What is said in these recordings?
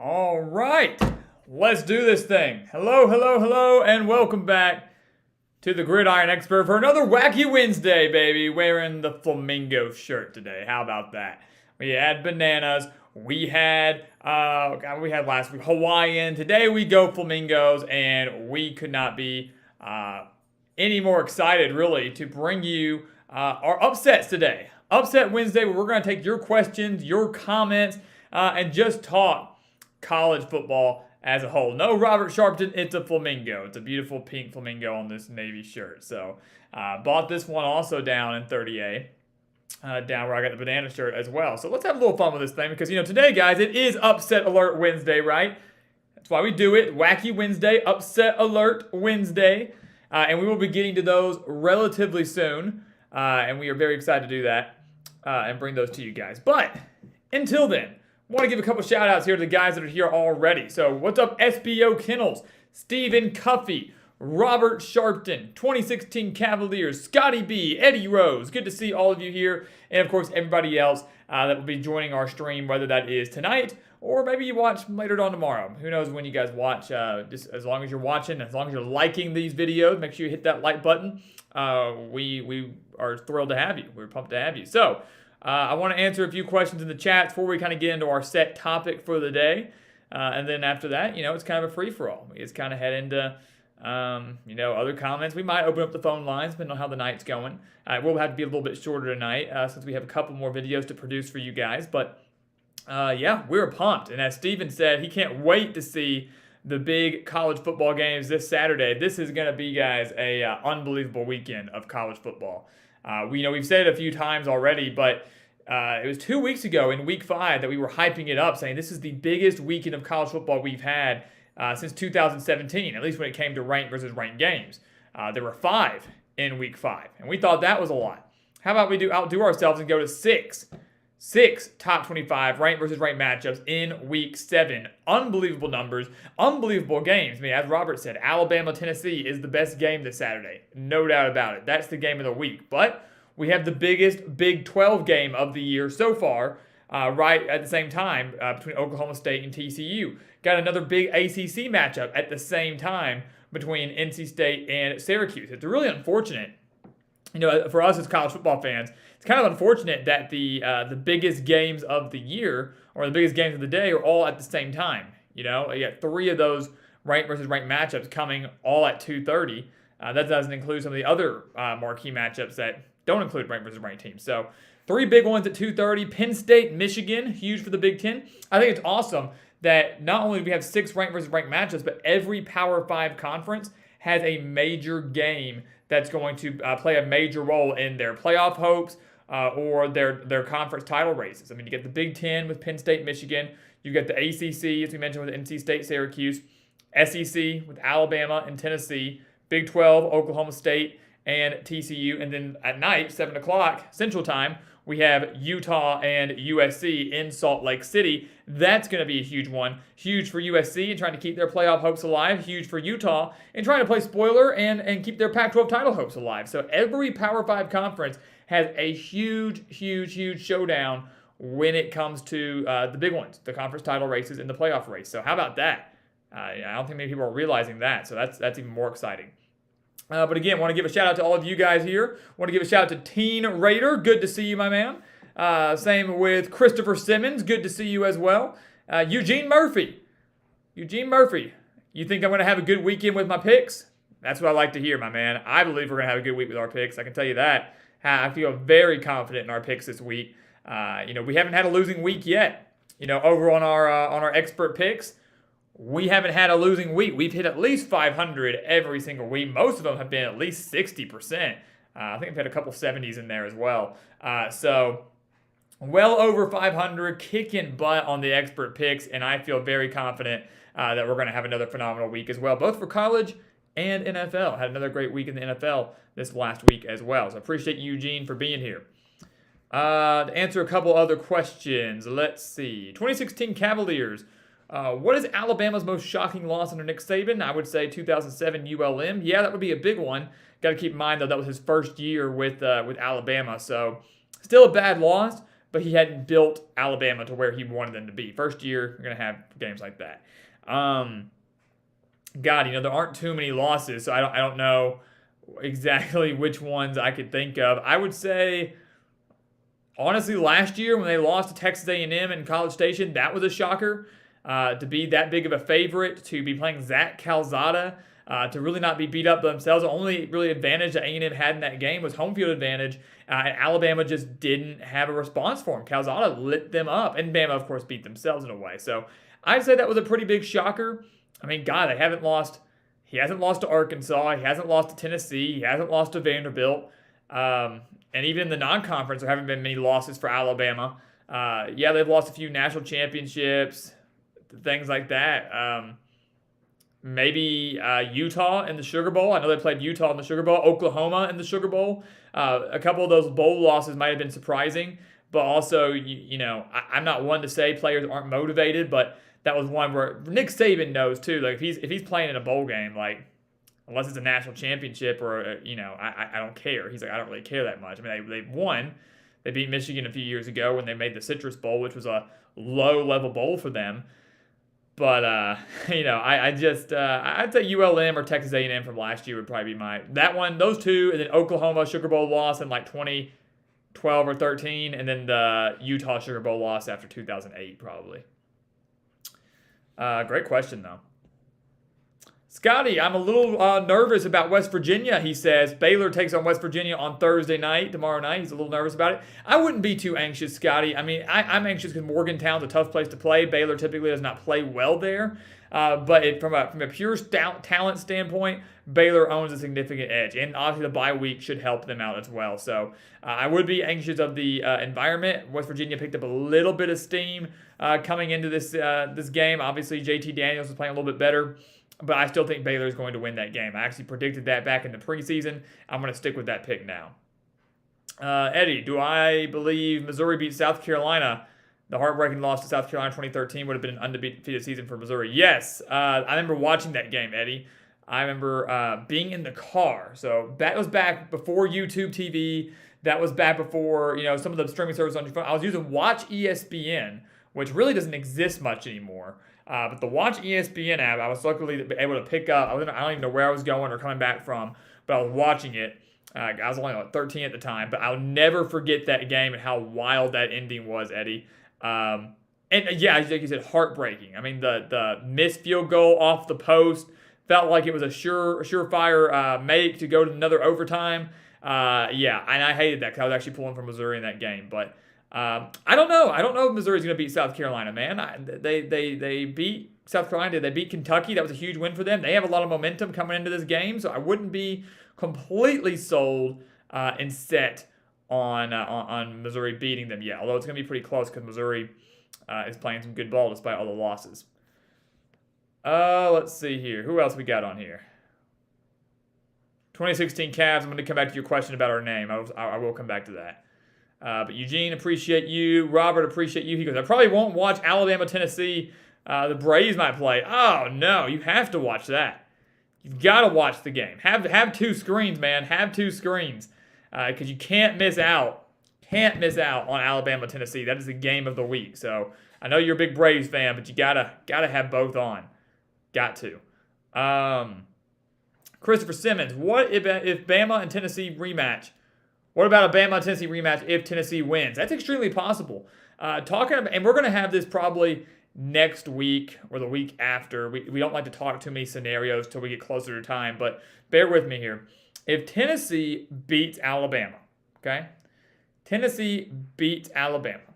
All right, let's do this thing. Hello, and welcome back to the Gridiron Expert for another Wacky Wednesday, baby. Wearing the flamingo shirt today. How about that? We had bananas. We had we had last week Hawaiian. Today we go flamingos, and we could not be any more excited, really, to bring you our upsets today. Upset Wednesday, where we're going to take your questions, your comments, and just talk college football as a whole. No Robert Sharpton, it's a flamingo. It's a beautiful pink flamingo on this Navy shirt. So bought this one also down in 30A, down where I got the banana shirt as well. So let's have a little fun with this thing because, today, guys, it is Upset Alert Wednesday, right? That's why we do it. Wacky Wednesday, Upset Alert Wednesday. And we will be getting to those relatively soon. And we are very excited to do that and bring those to you guys. But until then, I want to give a couple shout outs here to the guys that are here already. So, what's up, SBO Kennels, Stephen Cuffey, Robert Sharpton, 2016 Cavaliers, Scotty B, Eddie Rose. Good to see all of you here. And, of course, everybody else that will be joining our stream, whether that is tonight or maybe you watch later on tomorrow. Who knows when you guys watch. Just as long as you're watching, as long as you're liking these videos, make sure you hit that like button. We are thrilled to have you. We're pumped to have you. So, I want to answer a few questions in the chat before we kind of get into our set topic for the day. And then after that, it's kind of a free-for-all. We just kind of head into, other comments. We might open up the phone lines, depending on how the night's going. We'll have to be a little bit shorter tonight since we have a couple more videos to produce for you guys. But, we're pumped. And as Steven said, he can't wait to see the big college football games this Saturday. This is going to be, guys, a unbelievable weekend of college football. We've said it a few times already, but it was 2 weeks ago in Week 5 that we were hyping it up, saying this is the biggest weekend of college football we've had since 2017, at least when it came to ranked versus ranked games. There were 5 in Week 5, and we thought that was a lot. How about we outdo ourselves and go to 6? 6 top 25 ranked versus ranked matchups in Week 7. Unbelievable numbers, unbelievable games. I mean, as Robert said, Alabama-Tennessee is the best game this Saturday. No doubt about it. That's the game of the week. But we have the biggest Big 12 game of the year so far, right at the same time between Oklahoma State and TCU. Got another big ACC matchup at the same time between NC State and Syracuse. It's really unfortunate, for us as college football fans. It's kind of unfortunate that the biggest games of the year or the biggest games of the day are all at the same time. You got 3 of those ranked versus ranked matchups coming all at 2:30. That doesn't include some of the other marquee matchups that don't include ranked versus ranked teams. So 3 big ones at 2:30. Penn State, Michigan, huge for the Big Ten. I think it's awesome that not only do we have 6 ranked versus ranked matchups, but every Power 5 conference has a major game that's going to play a major role in their playoff hopes or their conference title races. I mean, you get the Big Ten with Penn State, Michigan. You get the ACC, as we mentioned, with NC State, Syracuse. SEC with Alabama and Tennessee. Big 12, Oklahoma State and TCU. And then at night, 7 o'clock Central Time, we have Utah and USC in Salt Lake City. That's going to be a huge one. Huge for USC and trying to keep their playoff hopes alive. Huge for Utah and trying to play spoiler and keep their Pac-12 title hopes alive. So every Power 5 conference has a huge showdown when it comes to the big ones, the conference title races and the playoff race. So how about that? I don't think many people are realizing that. So that's even more exciting. But again, want to give a shout out to all of you guys here. Want to give a shout out to Teen Raider. Good to see you, my man. Same with Christopher Simmons. Good to see you as well. Eugene Murphy. You think I'm going to have a good weekend with my picks? That's what I like to hear, my man. I believe we're going to have a good week with our picks. I can tell you that. I feel very confident in our picks this week. We haven't had a losing week yet. Over on our expert picks, we haven't had a losing week. We've hit at least 500 every single week. Most of them have been at least 60%. I think I've had a couple 70s in there as well. So well over 500, kicking butt on the expert picks, and I feel very confident that we're going to have another phenomenal week as well, both for college and NFL. Had another great week in the NFL this last week as well. So appreciate you, Eugene, for being here. To answer a couple other questions, let's see. 2016 Cavaliers. What is Alabama's most shocking loss under Nick Saban? I would say 2007 ULM. Yeah, that would be a big one. Got to keep in mind, though, that was his first year with Alabama. So still a bad loss, but he hadn't built Alabama to where he wanted them to be. First year, you're going to have games like that. God, there aren't too many losses, so I don't know exactly which ones I could think of. I would say, honestly, last year when they lost to Texas A&M in College Station, that was a shocker. To be that big of a favorite, to be playing Zach Calzada, to really not be beat up themselves. The only really advantage that A&M had in that game was home field advantage, and Alabama just didn't have a response for him. Calzada lit them up, and Bama, of course, beat themselves in a way. So I'd say that was a pretty big shocker. I mean, God, they haven't lost. He hasn't lost to Arkansas. He hasn't lost to Tennessee. He hasn't lost to Vanderbilt. And even in the non-conference, there haven't been many losses for Alabama. Yeah, they've lost a few national championships, things like that. Maybe Utah in the Sugar Bowl. I know they played Utah in the Sugar Bowl. Oklahoma in the Sugar Bowl. A couple of those bowl losses might have been surprising, but also, I'm not one to say players aren't motivated, but that was one where Nick Saban knows too. Like if he's playing in a bowl game, like unless it's a national championship or I don't care. He's like, I don't really care that much. I mean, they won. They beat Michigan a few years ago when they made the Citrus Bowl, which was a low-level bowl for them. But, I'd say ULM or Texas A&M from last year would probably be those two, and then Oklahoma Sugar Bowl loss in like 2012 or 13, and then the Utah Sugar Bowl loss after 2008 probably. Great question, though. Scotty, I'm a little nervous about West Virginia, he says. Baylor takes on West Virginia on tomorrow night. He's a little nervous about it. I wouldn't be too anxious, Scotty. I mean, I'm anxious because Morgantown's a tough place to play. Baylor typically does not play well there. But from a pure talent standpoint, Baylor owns a significant edge. And obviously the bye week should help them out as well. So I would be anxious of the environment. West Virginia picked up a little bit of steam coming into this game. Obviously, JT Daniels was playing a little bit better. But I still think Baylor is going to win that game. I actually predicted that back in the preseason. I'm going to stick with that pick now. Eddie, do I believe Missouri beat South Carolina? The heartbreaking loss to South Carolina 2013 would have been an undefeated season for Missouri. Yes, I remember watching that game, Eddie. I remember being in the car. So that was back before YouTube TV. That was back before some of the streaming services on your phone. I was using Watch ESPN, which really doesn't exist much anymore. But the Watch ESPN app, I was luckily able to pick up. I don't even know where I was going or coming back from, but I was watching it. I was only 13 at the time, but I'll never forget that game and how wild that ending was, Eddie. And yeah, like you said, heartbreaking. I mean, the missed field goal off the post felt like it was a surefire make to go to another overtime. Yeah, and I hated that because I was actually pulling for Missouri in that game, but. I don't know. I don't know if Missouri's going to beat South Carolina, man. They beat South Carolina. They beat Kentucky. That was a huge win for them. They have a lot of momentum coming into this game, so I wouldn't be completely sold and set on Missouri beating them yet. Although it's going to be pretty close because Missouri is playing some good ball despite all the losses. Let's see here. Who else we got on here? 2016 Cavs. I'm going to come back to your question about our name. I will come back to that. But Eugene, appreciate you. Robert, appreciate you. He goes, I probably won't watch Alabama, Tennessee. The Braves might play. Oh, no, you have to watch that. You've got to watch the game. Have two screens, man. Have two screens. Because you can't miss out. Can't miss out on Alabama, Tennessee. That is the game of the week. So I know you're a big Braves fan, but you gotta have both on. Got to. Christopher Simmons, what if Bama and Tennessee rematch? What about a Bama-Tennessee rematch if Tennessee wins? That's extremely possible. And we're going to have this probably next week or the week after. We don't like to talk too many scenarios till we get closer to time, but bear with me here. If Tennessee beats Alabama, okay? Tennessee beats Alabama,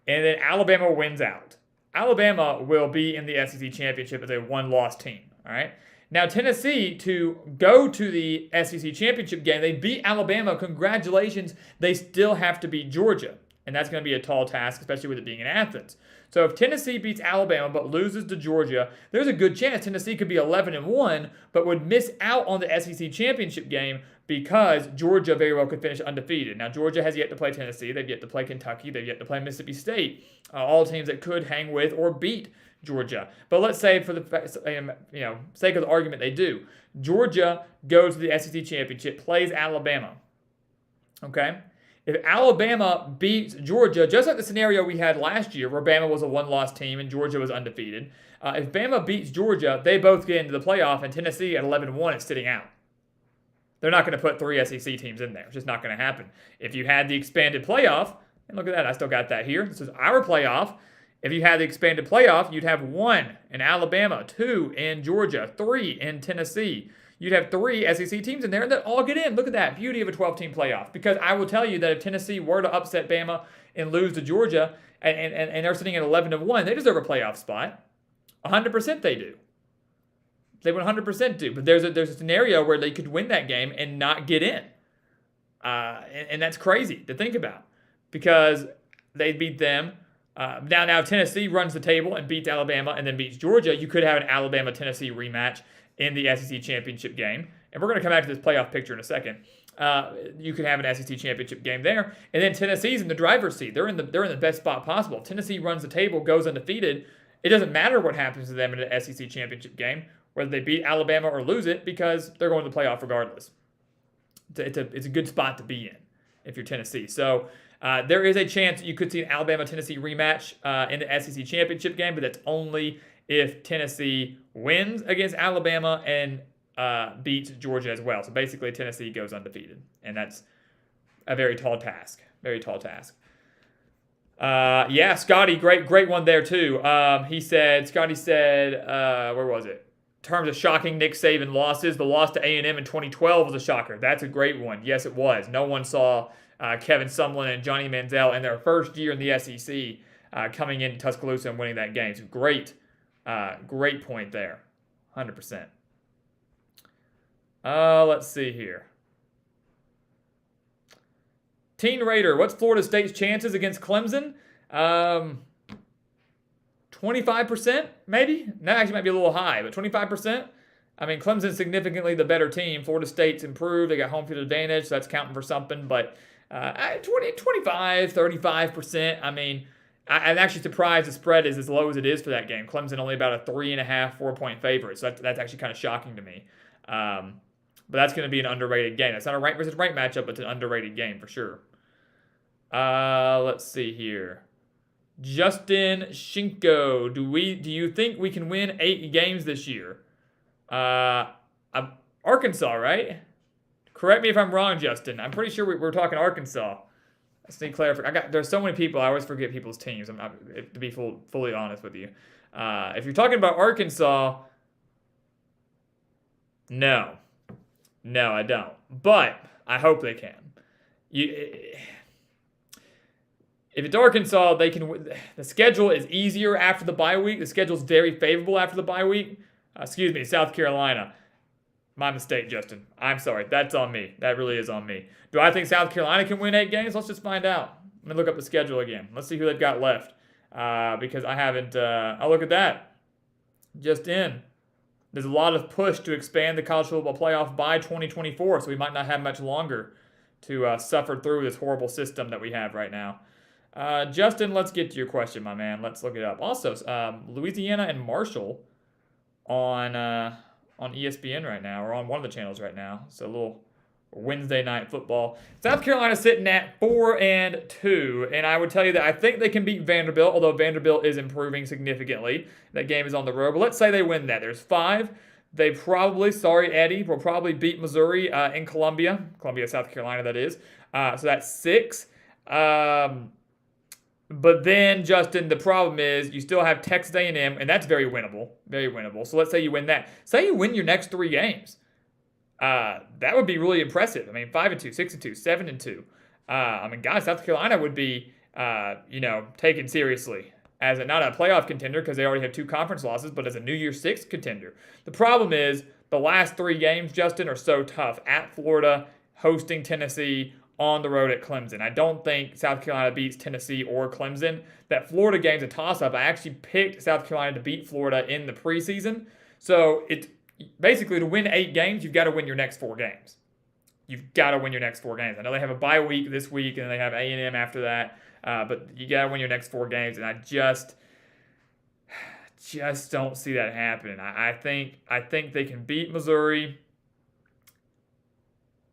and then Alabama wins out. Alabama will be in the SEC championship as a one-loss team, all right? Now, Tennessee, to go to the SEC championship game, they beat Alabama. Congratulations. They still have to beat Georgia. And that's going to be a tall task, especially with it being in Athens. So if Tennessee beats Alabama but loses to Georgia, there's a good chance Tennessee could be 11-1, but would miss out on the SEC championship game because Georgia very well could finish undefeated. Now, Georgia has yet to play Tennessee. They've yet to play Kentucky. They've yet to play Mississippi State. All teams that could hang with or beat Georgia. But let's say for the sake of the argument they do. Georgia goes to the SEC championship, plays Alabama. Okay? If Alabama beats Georgia, just like the scenario we had last year where Bama was a one-loss team and Georgia was undefeated, if Bama beats Georgia, they both get into the playoff, and Tennessee at 11-1 is sitting out. They're not going to put 3 SEC teams in there. It's just not going to happen. If you had the expanded playoff, and look at that, I still got that here. This is our playoff. If you had the expanded playoff, you'd have 1 in Alabama, 2 in Georgia, 3 in Tennessee. You'd have 3 SEC teams in there, and they'd all get in. Look at that, beauty of a 12-team playoff. Because I will tell you that if Tennessee were to upset Bama and lose to Georgia, and they're sitting at 11-1, they deserve a playoff spot. 100% they do. They 100% do. But there's a scenario where they could win that game and not get in. And that's crazy to think about. Because they beat them. Now Tennessee runs the table and beats Alabama and then beats Georgia. You could have an Alabama-Tennessee rematch in the SEC championship game. And we're going to come back to this playoff picture in a second. You could have an SEC championship game there. And then Tennessee's in the driver's seat. They're in the best spot possible. If Tennessee runs the table, goes undefeated, it doesn't matter what happens to them in an SEC championship game, whether they beat Alabama or lose it, because they're going to the playoff regardless. It's a good spot to be in if you're Tennessee. So there is a chance you could see an Alabama-Tennessee rematch in the SEC championship game, but that's only if Tennessee wins against Alabama and beats Georgia as well. So basically Tennessee goes undefeated, and that's a very tall task. Very tall task. Yeah, Scotty, great one there too. Scotty said, where was it? In terms of shocking Nick Saban losses, the loss to A&M in 2012 was a shocker. That's a great one. Yes, it was. No one saw Kevin Sumlin and Johnny Manziel in their first year in the SEC coming into Tuscaloosa and winning that game. So great point there. 100%. Let's see here. Teen Raider, what's Florida State's chances against Clemson? 25%, maybe? That actually might be a little high, but 25%? I mean, Clemson's significantly the better team. Florida State's improved. They got home field advantage, so that's counting for something. But 25, 35%. I mean, I'm actually surprised the spread is as low as it is for that game. Clemson only about a 3.5, 4-point favorite, so that's actually kind of shocking to me. But that's going to be an underrated game. That's not a right versus right matchup, but it's an underrated game for sure. Let's see here. Justin Shinko, do you think we can win 8 games this year? Arkansas, right? Correct me if I'm wrong, Justin. I'm pretty sure we're talking Arkansas. Let's need clarification. There's so many people. I always forget people's teams. To be fully honest with you. If you're talking about Arkansas, no, I don't. But I hope they can. If it's Arkansas, they can. The schedule is easier after the bye week. The schedule is very favorable after the bye week. South Carolina. My mistake, Justin. I'm sorry. That's on me. That really is on me. Do I think South Carolina can win 8 games? Let's just find out. Let me look up the schedule again. Let's see who they've got left. Because I haven't. I'll look at that. Just in. There's a lot of push to expand the college football playoff by 2024, so we might not have much longer to suffer through this horrible system that we have right now. Justin, let's get to your question, my man. Let's look it up. Also, Louisiana and Marshall on ESPN right now, or on one of the channels right now. So a little Wednesday night football. South Carolina sitting at 4-2, and I would tell you that I think they can beat Vanderbilt, although Vanderbilt is improving significantly. That game is on the road, but let's say they win that. There's 5. They probably, sorry Eddie, will probably beat Missouri in Columbia, South Carolina, that is. So that's 6. But then, Justin, the problem is you still have Texas A&M, and that's very winnable. Very winnable. So let's say you win that. Say you win your next 3 games. That would be really impressive. I mean, 5-2, 6-2, 7-2. I mean, guys, South Carolina would be, taken seriously as not a playoff contender because they already have 2 conference losses, but as a New Year's Six contender. The problem is the last 3 games, Justin, are so tough. At Florida, hosting Tennessee, on the road at Clemson. I don't think South Carolina beats Tennessee or Clemson. That Florida game's a toss-up. I actually picked South Carolina to beat Florida in the preseason. So it's basically to win 8 games, you've got to win your next 4 games. You've got to win your next 4 games. I know they have a bye week this week, and they have A&M after that. But you got to win your next 4 games, and I just don't see that happening. I think they can beat Missouri.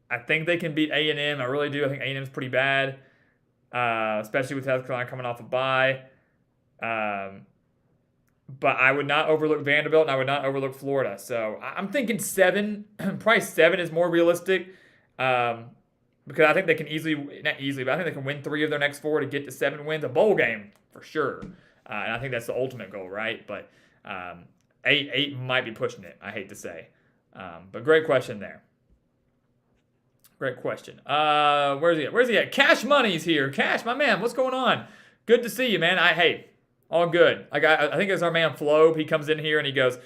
I think they can beat A&M. I really do. I think A&M is pretty bad. especially with South Carolina coming off a bye. But I would not overlook Vanderbilt, and I would not overlook Florida. So I'm thinking 7. Probably 7 is more realistic. Because I think they can not easily, but I think they can win 3 of their next 4 to get to 7 wins. A bowl game, for sure. And I think that's the ultimate goal, right? But 8 might be pushing it, I hate to say. But great question there. Great question. Where's he at? Where's he at? Cash Money's here. Cash, my man, what's going on? Good to see you, man. Hey, all good. I think it's our man Flobe. He comes in here and he goes,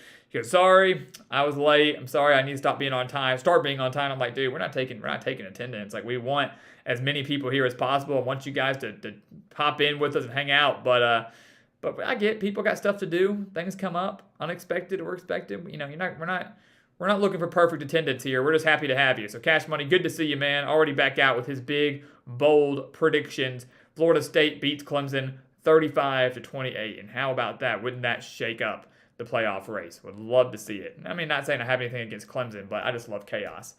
sorry, I was late. I'm sorry, I need to stop being on time. Start being on time. I'm like, dude, we're not taking attendance. Like, we want as many people here as possible. I want you guys to hop in with us and hang out. But I get people got stuff to do. Things come up, unexpected or expected. You know, we're not looking for perfect attendance here. We're just happy to have you. So Cash Money, good to see you, man. Already back out with his big, bold predictions. Florida State beats Clemson 35-28. And how about that? Wouldn't that shake up the playoff race? Would love to see it. I mean, not saying I have anything against Clemson, but I just love chaos.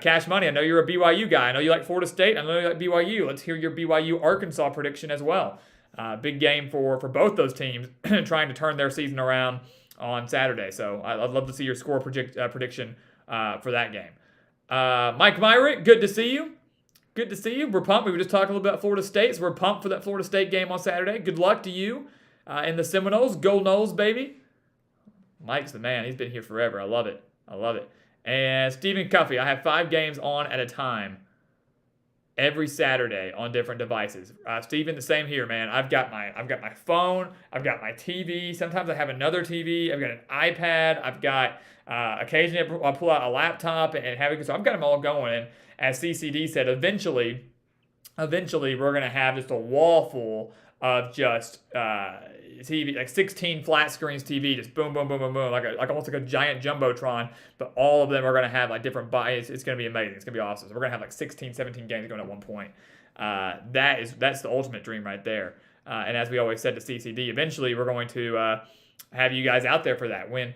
Cash Money, I know you're a BYU guy. I know you like Florida State. I know you like BYU. Let's hear your BYU Arkansas prediction as well. Big game for both those teams trying to turn their season around on Saturday. So I'd love to see your score prediction for that game. Mike Myrick, good to see you. Good to see you. We're pumped. We were just talking a little bit about Florida State, so we're pumped for that Florida State game on Saturday. Good luck to you and the Seminoles. Go Noles, baby. Mike's the man. He's been here forever. I love it. I love it. And Stephen Cuffey, I have 5 games on at a time every Saturday on different devices. Stephen, the same here, man. I've got my phone. I've got my TV. Sometimes I have another TV. I've got an iPad. I've got occasionally I'll pull out a laptop and have it. So I've got them all going. And as CCD said, eventually we're gonna have just a wall full of just TV, like 16 flat screens TV, just boom, boom, boom, boom, boom, like almost like a giant jumbotron. But all of them are gonna have like different buys. It's gonna be amazing. It's gonna be awesome. So we're gonna have like 16, 17 games going at one point. That's the ultimate dream right there. And as we always said to CCD, eventually we're going to have you guys out there for that. When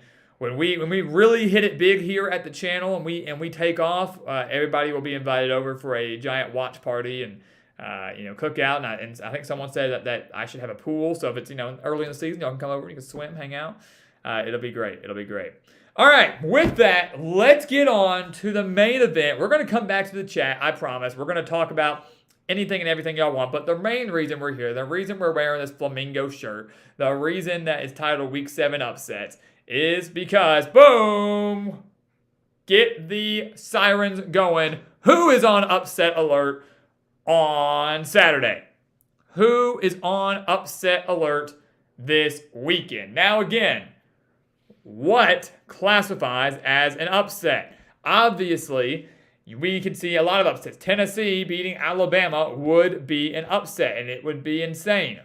we really hit it big here at the channel and we take off, everybody will be invited over for a giant watch party and cookout. And I think someone said that I should have a pool. So if it's early in the season, y'all can come over. You can swim, hang out. It'll be great. It'll be great. All right. With that, let's get on to the main event. We're going to come back to the chat. I promise. We're going to talk about anything and everything y'all want. But the main reason we're here, the reason we're wearing this flamingo shirt, the reason that it's titled Week 7 Upsets is because, boom, get the sirens going. Who is on upset alert on Saturday? Who is on upset alert this weekend? Now, again, what classifies as an upset? Obviously, we can see a lot of upsets. Tennessee beating Alabama would be an upset, and it would be insane.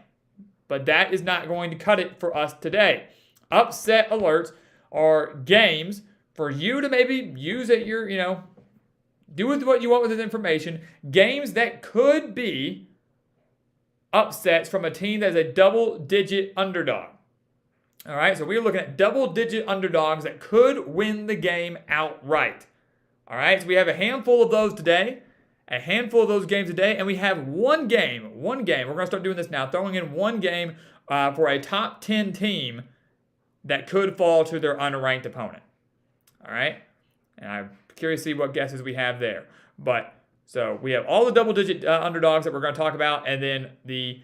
But that is not going to cut it for us today. Upset alerts are games for you to maybe use at your, do with what you want with this information. Games that could be upsets from a team that is a double-digit underdog. All right, so we're looking at double-digit underdogs that could win the game outright. All right, so we have a handful of those today, a handful of those games today, and we have one game. We're going to start doing this now, throwing in one game for a top 10 team that could fall to their unranked opponent. All right? And I'm curious to see what guesses we have there. But, so we have all the double-digit underdogs that we're going to talk about, and then the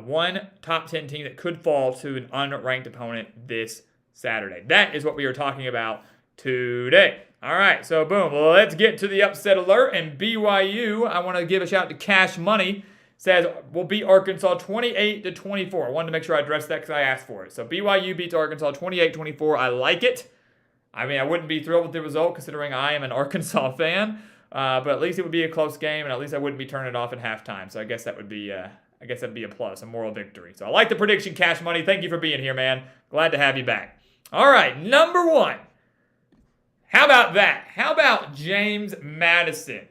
one top 10 team that could fall to an unranked opponent this Saturday. That is what we are talking about today. All right, so boom. Well, let's get to the upset alert. And BYU, I want to give a shout out to Cash Money. Says we'll beat Arkansas 28-24. I wanted to make sure I addressed that because I asked for it. So BYU beats Arkansas 28-24. I like it. I mean, I wouldn't be thrilled with the result considering I am an Arkansas fan, but at least it would be a close game, and at least I wouldn't be turning it off at halftime. So I guess that would be, that'd be a plus, a moral victory. So I like the prediction, Cash Money. Thank you for being here, man. Glad to have you back. All right, number 1. How about that? How about James Madison?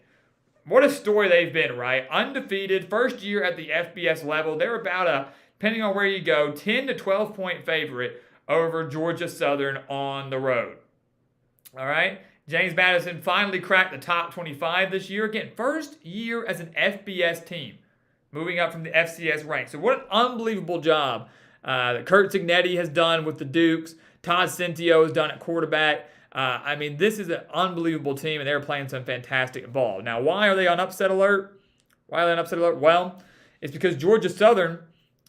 What a story they've been, right? Undefeated, first year at the FBS level. They're about depending on where you go, 10 to 12 point favorite over Georgia Southern on the road. All right? James Madison finally cracked the top 25 this year. Again, first year as an FBS team. moving up from the FCS ranks. So what an unbelievable job that Kurt Cignetti has done with the Dukes. Todd Centio has done at quarterback. I mean, this is an unbelievable team, and they're playing some fantastic ball. Now, why are they on upset alert? Well, it's because Georgia Southern,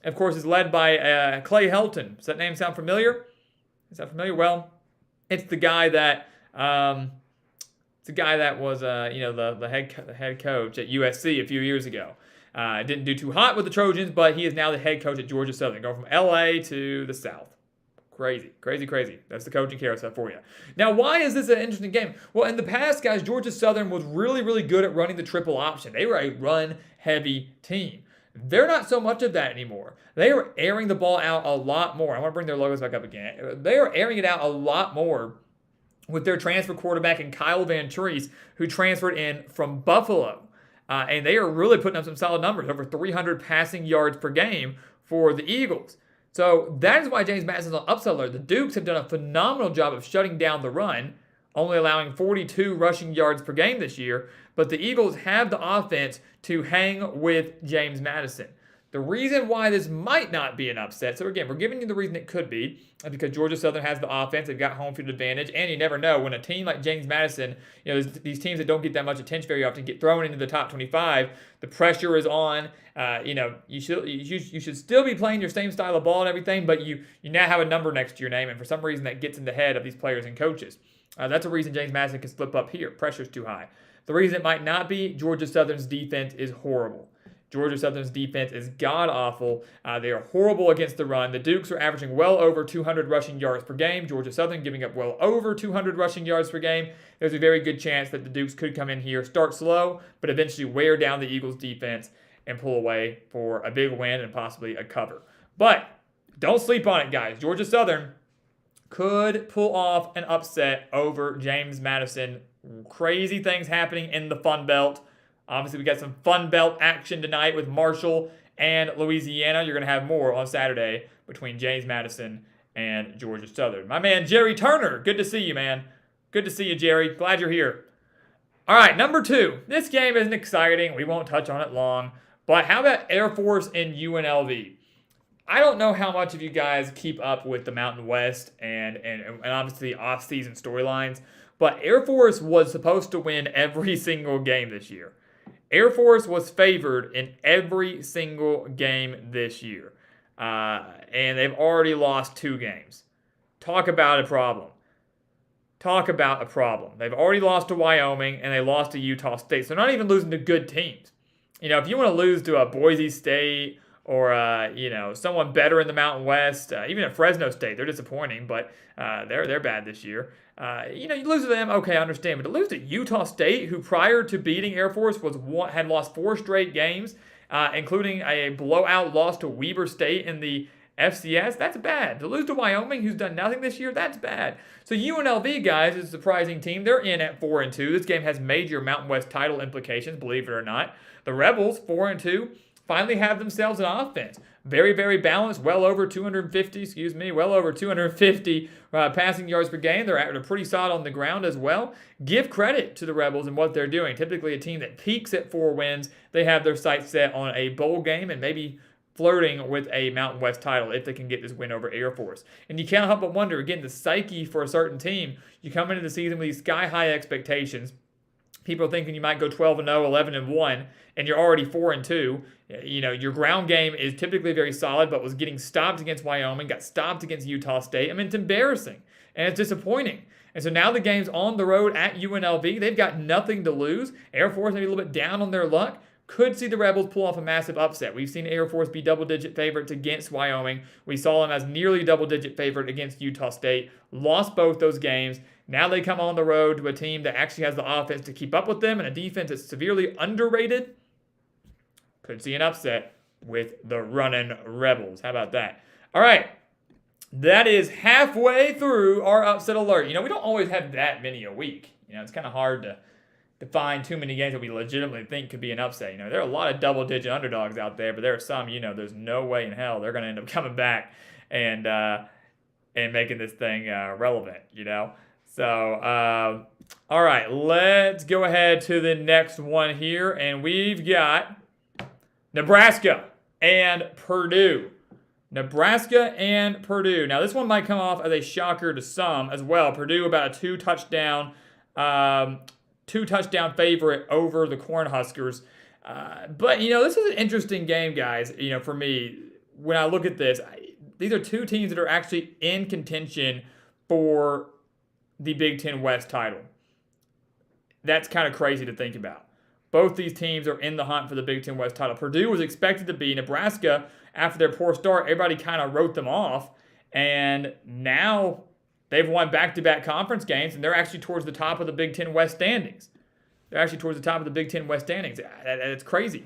of course, is led by Clay Helton. Does that name sound familiar? Well, it's the guy that was the head coach at USC a few years ago. Didn't do too hot with the Trojans, but he is now the head coach at Georgia Southern, going from LA to the South. Crazy. That's the coaching carousel for you. Now, why is this an interesting game? Well, in the past, guys, Georgia Southern was really, really good at running the triple option. They were a run-heavy team. They're not so much of that anymore. They are airing the ball out a lot more. I want to bring their logos back up again. They are airing it out a lot more with their transfer quarterback and Kyle Van Treese, who transferred in from Buffalo. And they are really putting up some solid numbers, over 300 passing yards per game for the Eagles. So that is why James Madison's on upset alert. The Dukes have done a phenomenal job of shutting down the run, only allowing 42 rushing yards per game this year. But the Eagles have the offense to hang with James Madison. The reason why this might not be an upset, so again, we're giving you the reason it could be, because Georgia Southern has the offense, they've got home field advantage, and you never know, when a team like James Madison, these teams that don't get that much attention very often get thrown into the top 25, the pressure is on, you should still be playing your same style of ball and everything, but you now have a number next to your name, and for some reason that gets in the head of these players and coaches. That's a reason James Madison can slip up here. Pressure's too high. The reason it might not be, Georgia Southern's defense is horrible. Georgia Southern's defense is god-awful. They are horrible against the run. The Dukes are averaging well over 200 rushing yards per game. Georgia Southern giving up well over 200 rushing yards per game. There's a very good chance that the Dukes could come in here, start slow, but eventually wear down the Eagles' defense and pull away for a big win and possibly a cover. But don't sleep on it, guys. Georgia Southern could pull off an upset over James Madison. Crazy things happening in the Fun Belt. Obviously, we got some Fun Belt action tonight with Marshall and Louisiana. You're going to have more on Saturday between James Madison and Georgia Southern. My man, Jerry Turner. Good to see you, man. Good to see you, Jerry. Glad you're here. All right, number 2. This game isn't exciting. We won't touch on it long. But how about Air Force and UNLV? I don't know how much of you guys keep up with the Mountain West and obviously off-season storylines, but Air Force was supposed to win every single game this year. Air Force was favored in every single game this year, and they've already lost 2 games. Talk about a problem. They've already lost to Wyoming, and they lost to Utah State, so they're not even losing to good teams. If you want to lose to a Boise State or someone better in the Mountain West, even at Fresno State, they're disappointing, but they're bad this year. You lose to them, okay, I understand, but to lose to Utah State, who prior to beating Air Force had lost 4 straight games, including a blowout loss to Weber State in the FCS, that's bad. To lose to Wyoming, who's done nothing this year, that's bad. So UNLV, guys, is a surprising team. They're in at 4-2. This game has major Mountain West title implications, believe it or not. The Rebels, 4-2. Finally have themselves an offense. Very, very balanced, well over 250 passing yards per game. They're pretty solid on the ground as well. Give credit to the Rebels and what they're doing. Typically a team that peaks at 4 wins, they have their sights set on a bowl game and maybe flirting with a Mountain West title if they can get this win over Air Force. And you can't help but wonder, again, the psyche for a certain team. You come into the season with these sky-high expectations. People are thinking you might go 12-0, 11-1, and you're already 4-2. Your ground game is typically very solid, but was getting stopped against Wyoming, got stopped against Utah State. I mean, it's embarrassing, and it's disappointing. And so now the game's on the road at UNLV. They've got nothing to lose. Air Force maybe a little bit down on their luck. Could see the Rebels pull off a massive upset. We've seen Air Force be double-digit favorites against Wyoming. We saw them as nearly double-digit favorite against Utah State. Lost both those games. Now they come on the road to a team that actually has the offense to keep up with them and a defense that's severely underrated. Could see an upset with the running Rebels. How about that? All right. That is halfway through our upset alert. We don't always have that many a week. It's kind of hard to find too many games that we legitimately think could be an upset. There are a lot of double-digit underdogs out there, but there are some, there's no way in hell they're going to end up coming back and making this thing relevant, So, all right, let's go ahead to the next one here, and we've got Nebraska and Purdue. Nebraska and Purdue. Now, this one might come off as a shocker to some as well. Purdue about a two-touchdown favorite over the Cornhuskers. But, this is an interesting game, guys, for me. When I look at this, these are two teams that are actually in contention for the Big Ten West title. That's kind of crazy to think about. Both these teams are in the hunt for the Big Ten West title. Purdue was expected to be. Nebraska, after their poor start, everybody kind of wrote them off. And now they've won back-to-back conference games, and they're actually towards the top of the Big Ten West standings. It's crazy.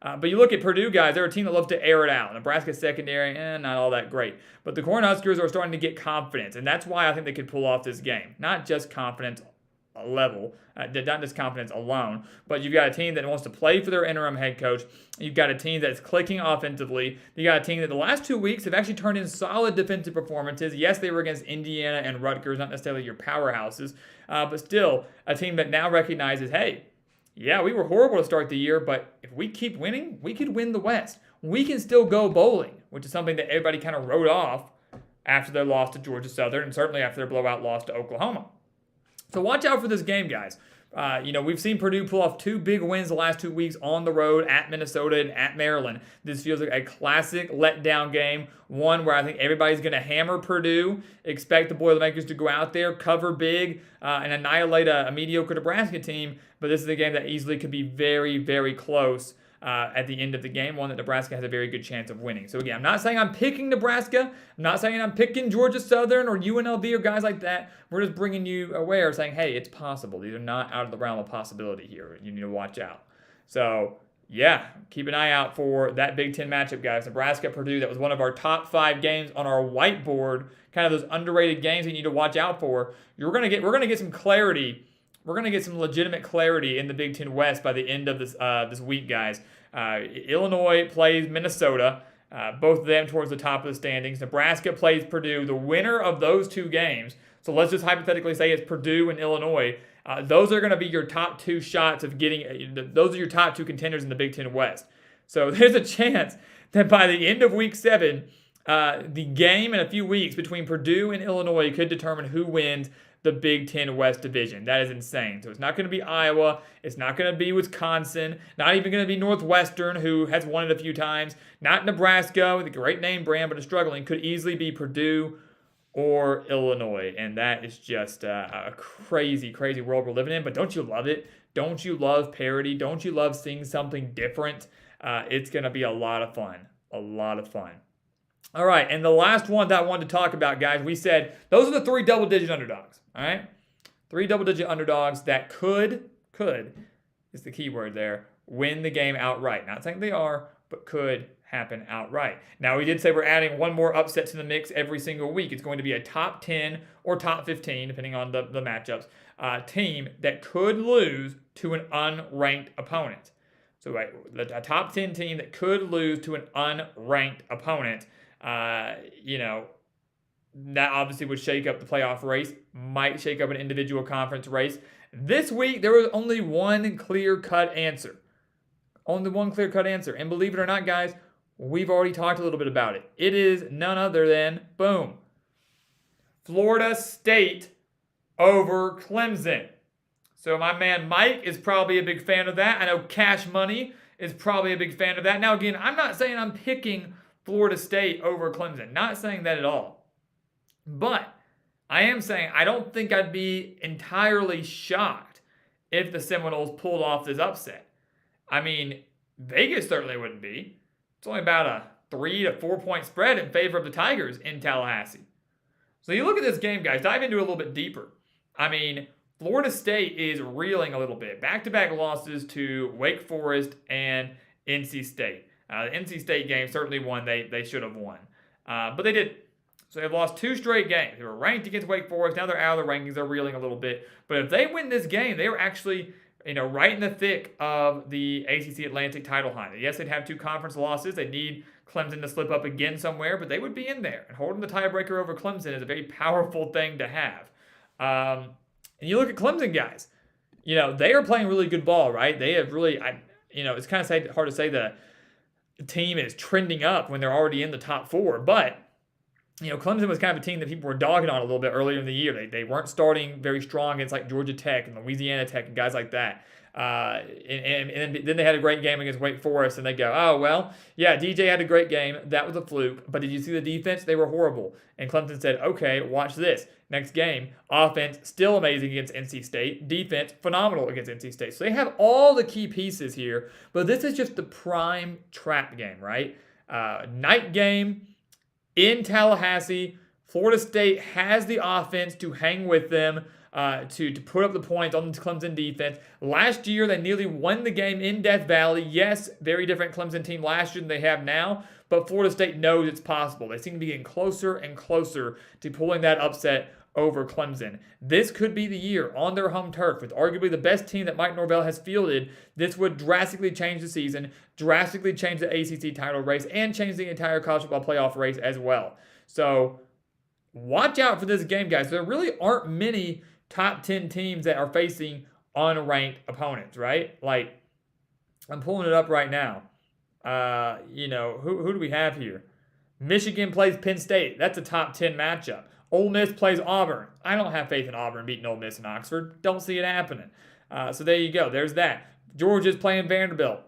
But you look at Purdue, guys, they're a team that loves to air it out. Nebraska's secondary, not all that great. But the Cornhuskers are starting to get confidence, and that's why I think they could pull off this game. Not just confidence level, not just confidence alone, but you've got a team that wants to play for their interim head coach. You've got a team that's clicking offensively. You got a team that the last 2 weeks have actually turned in solid defensive performances. Yes, they were against Indiana and Rutgers, not necessarily your powerhouses, but still a team that now recognizes, hey, yeah, we were horrible to start the year, but if we keep winning, we could win the West. We can still go bowling, which is something that everybody kind of wrote off after their loss to Georgia Southern and certainly after their blowout loss to Oklahoma. So watch out for this game, guys. We've seen Purdue pull off two big wins the last 2 weeks on the road at Minnesota and at Maryland. This feels like a classic letdown game, one where I think everybody's going to hammer Purdue, expect the Boilermakers to go out there, cover big, and annihilate a mediocre Nebraska team. But this is a game that easily could be very, very close at the end of the game, one that Nebraska has a very good chance of winning. So again, I'm not saying I'm picking Nebraska. I'm not saying I'm picking Georgia Southern or UNLV or guys like that. We're just bringing you aware, saying, hey, it's possible. These are not out of the realm of possibility here. You need to watch out. So yeah, keep an eye out for that Big Ten matchup, guys. Nebraska-Purdue, that was one of our top 5 games on our whiteboard, kind of those underrated games that you need to watch out for. We're going to get some clarity. We're going to get some legitimate clarity in the Big Ten West by the end of this week, guys. Illinois plays Minnesota, both of them towards the top of the standings. Nebraska plays Purdue. The winner of those 2 games, so let's just hypothetically say it's Purdue and Illinois, those are going to be your top 2 shots of getting, those are your top 2 contenders in the Big Ten West. So there's a chance that by the end of week 7, the game in a few weeks between Purdue and Illinois could determine who wins the Big Ten West Division. That is insane. So it's not going to be Iowa. It's not going to be Wisconsin. Not even going to be Northwestern, who has won it a few times. Not Nebraska, with a great name brand, but is struggling. Could easily be Purdue or Illinois. And that is just a crazy, crazy world we're living in. But don't you love it? Don't you love parody? Don't you love seeing something different? It's going to be a lot of fun. A lot of fun. All right, and the last one that I wanted to talk about, guys, we said those are the 3 double-digit underdogs, all right? 3 double-digit underdogs that could is the key word there, win the game outright. Not saying they are, but could happen outright. Now, we did say we're adding one more upset to the mix every single week. It's going to be a top 10 or top 15, depending on the matchups, team that could lose to an unranked opponent. So a top 10 team that could lose to an unranked opponent. That obviously would shake up the playoff race, might shake up an individual conference race. This week, there was only one clear-cut answer. Only one clear-cut answer. And believe it or not, guys, we've already talked a little bit about it. It is none other than, boom, Florida State over Clemson. So my man Mike is probably a big fan of that. I know Cash Money is probably a big fan of that. Now, again, I'm not saying I'm picking Florida State over Clemson. Not saying that at all. But I am saying I don't think I'd be entirely shocked if the Seminoles pulled off this upset. I mean, Vegas certainly wouldn't be. It's only about a 3 to 4 point spread in favor of the Tigers in Tallahassee. So you look at this game, guys, dive into it a little bit deeper. I mean, Florida State is reeling a little bit. Back-to-back losses to Wake Forest and NC State. The NC State game, certainly one they should have won. But they didn't. So they've lost 2 straight games. They were ranked against Wake Forest. Now they're out of the rankings. They're reeling a little bit. But if they win this game, they were actually right in the thick of the ACC Atlantic title hunt. Yes, they'd have 2 conference losses. They need Clemson to slip up again somewhere, but they would be in there. And holding the tiebreaker over Clemson is a very powerful thing to have. And you look at Clemson, guys. They are playing really good ball, right? They have really, it's kind of hard to say team is trending up when they're already in the top 4. But Clemson was kind of a team that people were dogging on a little bit earlier in the year. They weren't starting very strong against like Georgia Tech and Louisiana Tech and guys like that. And then they had a great game against Wake Forest, and they go, oh, well, yeah, DJ had a great game. That was a fluke. But did you see the defense? They were horrible. And Clemson said, okay, watch this. Next game, offense still amazing against NC State. Defense phenomenal against NC State. So they have all the key pieces here. But this is just the prime trap game, right? Night game in Tallahassee. Florida State has the offense to hang with them, to put up the points on the Clemson defense. Last year, they nearly won the game in Death Valley. Yes, very different Clemson team last year than they have now, but Florida State knows it's possible. They seem to be getting closer and closer to pulling that upset over Clemson. This could be the year on their home turf with arguably the best team that Mike Norvell has fielded. This would drastically change the season, drastically change the ACC title race, and change the entire college football playoff race as well. So watch out for this game, guys. There really aren't many top 10 teams that are facing unranked opponents, right? Like, I'm pulling it up right now. Who do we have here? Michigan plays Penn State. That's a top 10 matchup. Ole Miss plays Auburn. I don't have faith in Auburn beating Ole Miss in Oxford. Don't see it happening. So there you go. There's that. Georgia's playing Vanderbilt.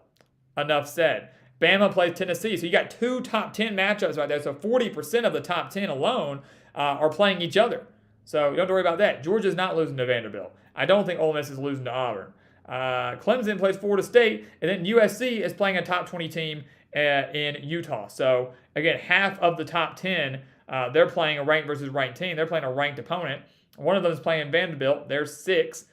Enough said. Bama plays Tennessee. So you got 2 top 10 matchups right there. So 40% of the top 10 alone are playing each other. So you don't have to worry about that. Georgia's not losing to Vanderbilt. I don't think Ole Miss is losing to Auburn. Clemson plays Florida State, and then USC is playing a top 20 team in Utah. So again, half of the top 10, they're playing a ranked versus ranked team. They're playing a ranked opponent. One of them is playing Vanderbilt. There's 6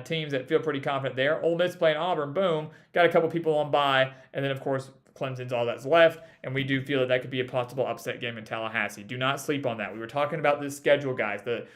teams that feel pretty confident there. Ole Miss playing Auburn. Boom. Got a couple people on bye, and then of course Clemson's all that's left, and we do feel that could be a possible upset game in Tallahassee. Do not sleep on that. We were talking about this schedule, guys. The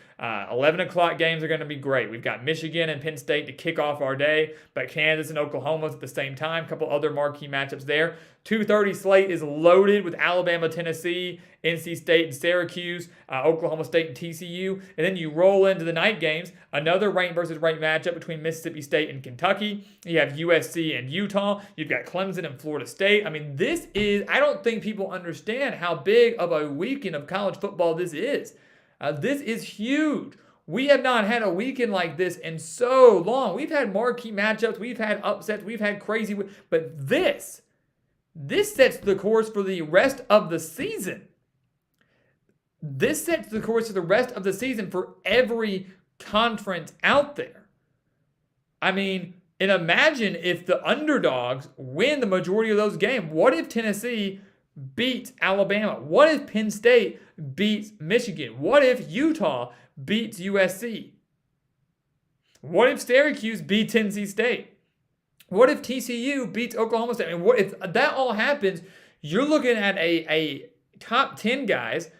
11 o'clock games are going to be great. We've got Michigan and Penn State to kick off our day, but Kansas and Oklahoma at the same time. A couple other marquee matchups there. 2:30 slate is loaded with Alabama, Tennessee, NC State and Syracuse, Oklahoma State and TCU. And then you roll into the night games, another ranked versus ranked matchup between Mississippi State and Kentucky. You have USC and Utah. You've got Clemson and Florida State. I mean, I don't think people understand how big of a weekend of college football this is. This is huge. We have not had a weekend like this in so long. We've had marquee matchups. We've had upsets. We've had crazy. But this sets the course for the rest of the season. This sets the course for the rest of the season for every conference out there. I mean, and imagine if the underdogs win the majority of those games. What if Tennessee beats Alabama? What if Penn State beats Michigan? What if Utah beats USC? What if Syracuse beats NC State? What if TCU beats Oklahoma State? I mean, what if that all happens? You're looking at a top 10 guys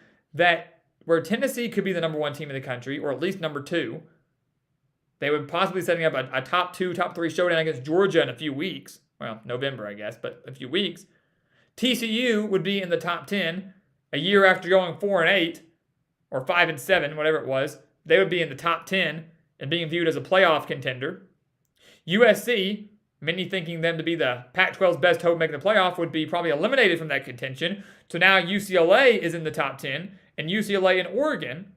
where Tennessee could be the number 1 team in the country, or at least number 2. They would possibly setting up a top 2, top 3 showdown against Georgia in a few weeks. Well, November, I guess, but a few weeks. TCU would be in the top 10 a year after going 4-8 or 5-7, whatever it was. They would be in the top 10 and being viewed as a playoff contender. USC, many thinking them to be the Pac-12's best hope making the playoff, would be probably eliminated from that contention. So now UCLA is in the top 10, and UCLA and Oregon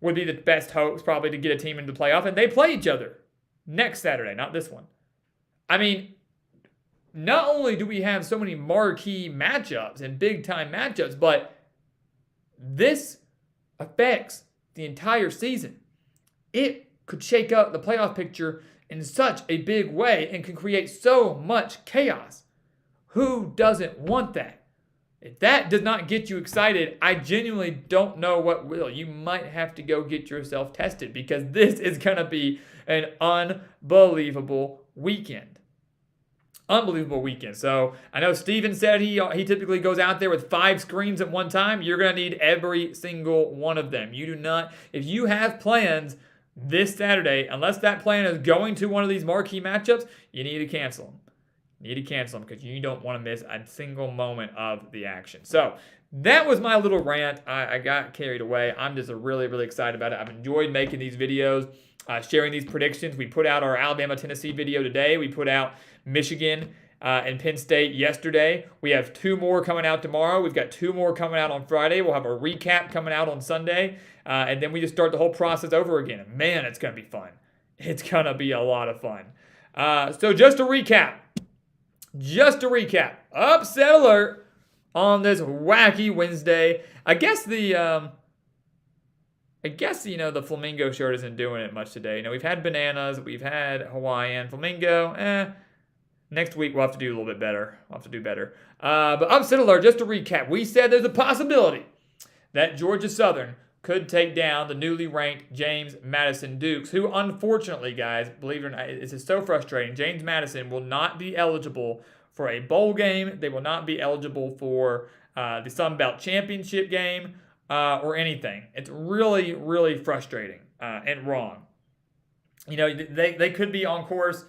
would be the best hopes probably to get a team into the playoff, and they play each other next Saturday, not this one. I mean, not only do we have so many marquee matchups and big-time matchups, but this affects the entire season. It could shake up the playoff picture in such a big way and can create so much chaos. Who doesn't want that? If that does not get you excited, I genuinely don't know what will. You might have to go get yourself tested because this is going to be an unbelievable weekend. Unbelievable weekend. So I know Steven said he typically goes out there with 5 screens at one time. You're going to need every single one of them. You do not, if you have plans this Saturday, unless that plan is going to one of these marquee matchups, you need to cancel them. You need to cancel them because you don't want to miss a single moment of the action. So that was my little rant. I got carried away. I'm just really, really excited about it. I've enjoyed making these videos, sharing these predictions. We put out our Alabama-Tennessee video today. We put out Michigan in Penn State yesterday. We have 2 more coming out tomorrow. We've got 2 more coming out on Friday. We'll have a recap coming out on Sunday. And then we just start the whole process over again. And man, it's going to be fun. It's going to be a lot of fun. So just to recap, upset alert on this wacky Wednesday. I guess the flamingo shirt isn't doing it much today. We've had bananas, we've had Hawaiian, flamingo. Next week we'll have to do a little bit better. We'll have to do better. But upset alert, just to recap, we said there's a possibility that Georgia Southern could take down the newly ranked James Madison Dukes, who unfortunately, guys, believe it or not, this is so frustrating. James Madison will not be eligible for a bowl game. They will not be eligible for the Sun Belt Championship game or anything. It's really, really frustrating and wrong. They could be on course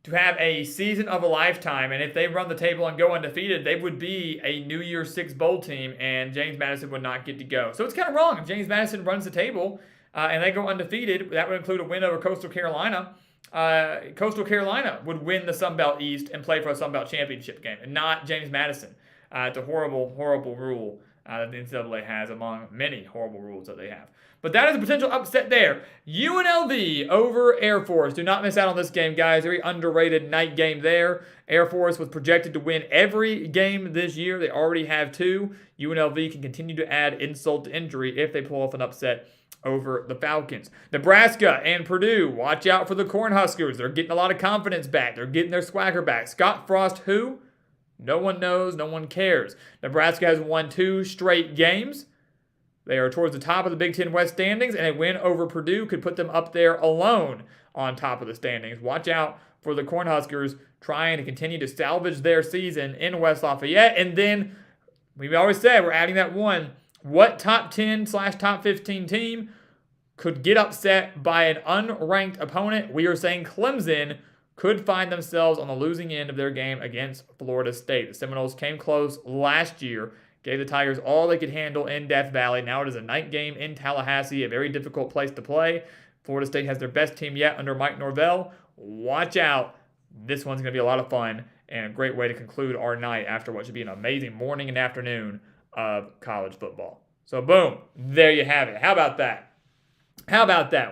to have a season of a lifetime, and if they run the table and go undefeated, they would be a New Year's Six bowl team, and James Madison would not get to go. So it's kind of wrong. If James Madison runs the table and they go undefeated, that would include a win over Coastal Carolina. Coastal Carolina would win the Sun Belt East and play for a Sun Belt Championship game, and not James Madison. It's a horrible, horrible rule that the NCAA has among many horrible rules that they have. But that is a potential upset there. UNLV over Air Force. Do not miss out on this game, guys. Very underrated night game there. Air Force was projected to win every game this year. They already have 2. UNLV can continue to add insult to injury if they pull off an upset over the Falcons. Nebraska and Purdue. Watch out for the Cornhuskers. They're getting a lot of confidence back. They're getting their swagger back. Scott Frost, who? No one knows. No one cares. Nebraska has won 2 straight games. They are towards the top of the Big Ten West standings, and a win over Purdue could put them up there alone on top of the standings. Watch out for the Cornhuskers trying to continue to salvage their season in West Lafayette. And then, we've always said, we're adding that one. What top 10/top 15 team could get upset by an unranked opponent? We are saying Clemson could find themselves on the losing end of their game against Florida State. The Seminoles came close last year, gave the Tigers all they could handle in Death Valley. Now it is a night game in Tallahassee, a very difficult place to play. Florida State has their best team yet under Mike Norvell. Watch out. This one's going to be a lot of fun and a great way to conclude our night after what should be an amazing morning and afternoon of college football. So boom, there you have it. How about that?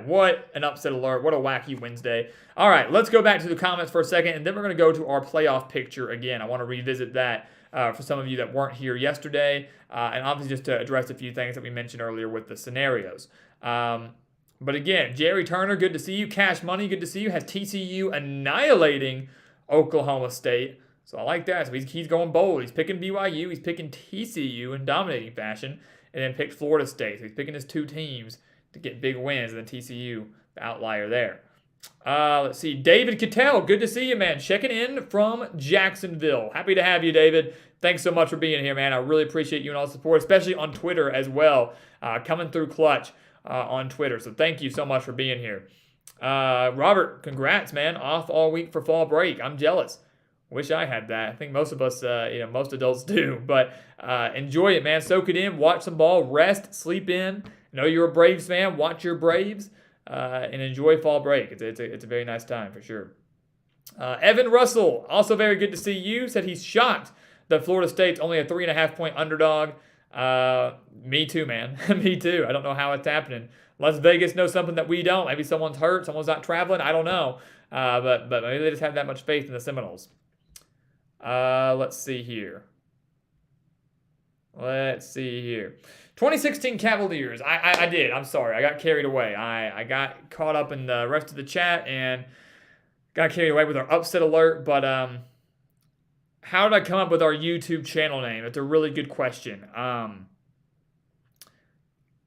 What an upset alert. What a wacky Wednesday. All right, let's go back to the comments for a second, and then we're going to go to our playoff picture again. I want to revisit that for some of you that weren't here yesterday, and obviously just to address a few things that we mentioned earlier with the scenarios. But again, Jerry Turner, good to see you. Cash Money, good to see you. Has TCU annihilating Oklahoma State. So I like that. So he's going bold. He's picking BYU. He's picking TCU in dominating fashion, and then picked Florida State. So he's picking his 2 teams to get big wins, and then TCU, the outlier there. Let's see. David Cattell, good to see you, man. Checking in from Jacksonville. Happy to have you, David. Thanks so much for being here, man. I really appreciate you and all the support, especially on Twitter as well. Coming through clutch on Twitter. So thank you so much for being here. Robert, congrats, man. Off all week for fall break. I'm jealous. Wish I had that. I think most of us, most adults do. But enjoy it, man. Soak it in. Watch some ball. Rest. Sleep in. Know you're a Braves fan. Watch your Braves. And enjoy fall break. It's a very nice time for sure. Evan Russell, also very good to see you, said he's shocked that Florida State's only a 3.5-point underdog. Me too, man. Me too. I don't know how it's happening. Las Vegas knows something that we don't. Maybe someone's hurt, someone's not traveling. I don't know. But maybe they just have that much faith in the Seminoles. Let's see here. 2016 Cavaliers. I did. I'm sorry. I got carried away. I got caught up in the rest of the chat and got carried away with our upset alert. But how did I come up with our YouTube channel name? It's a really good question. I'm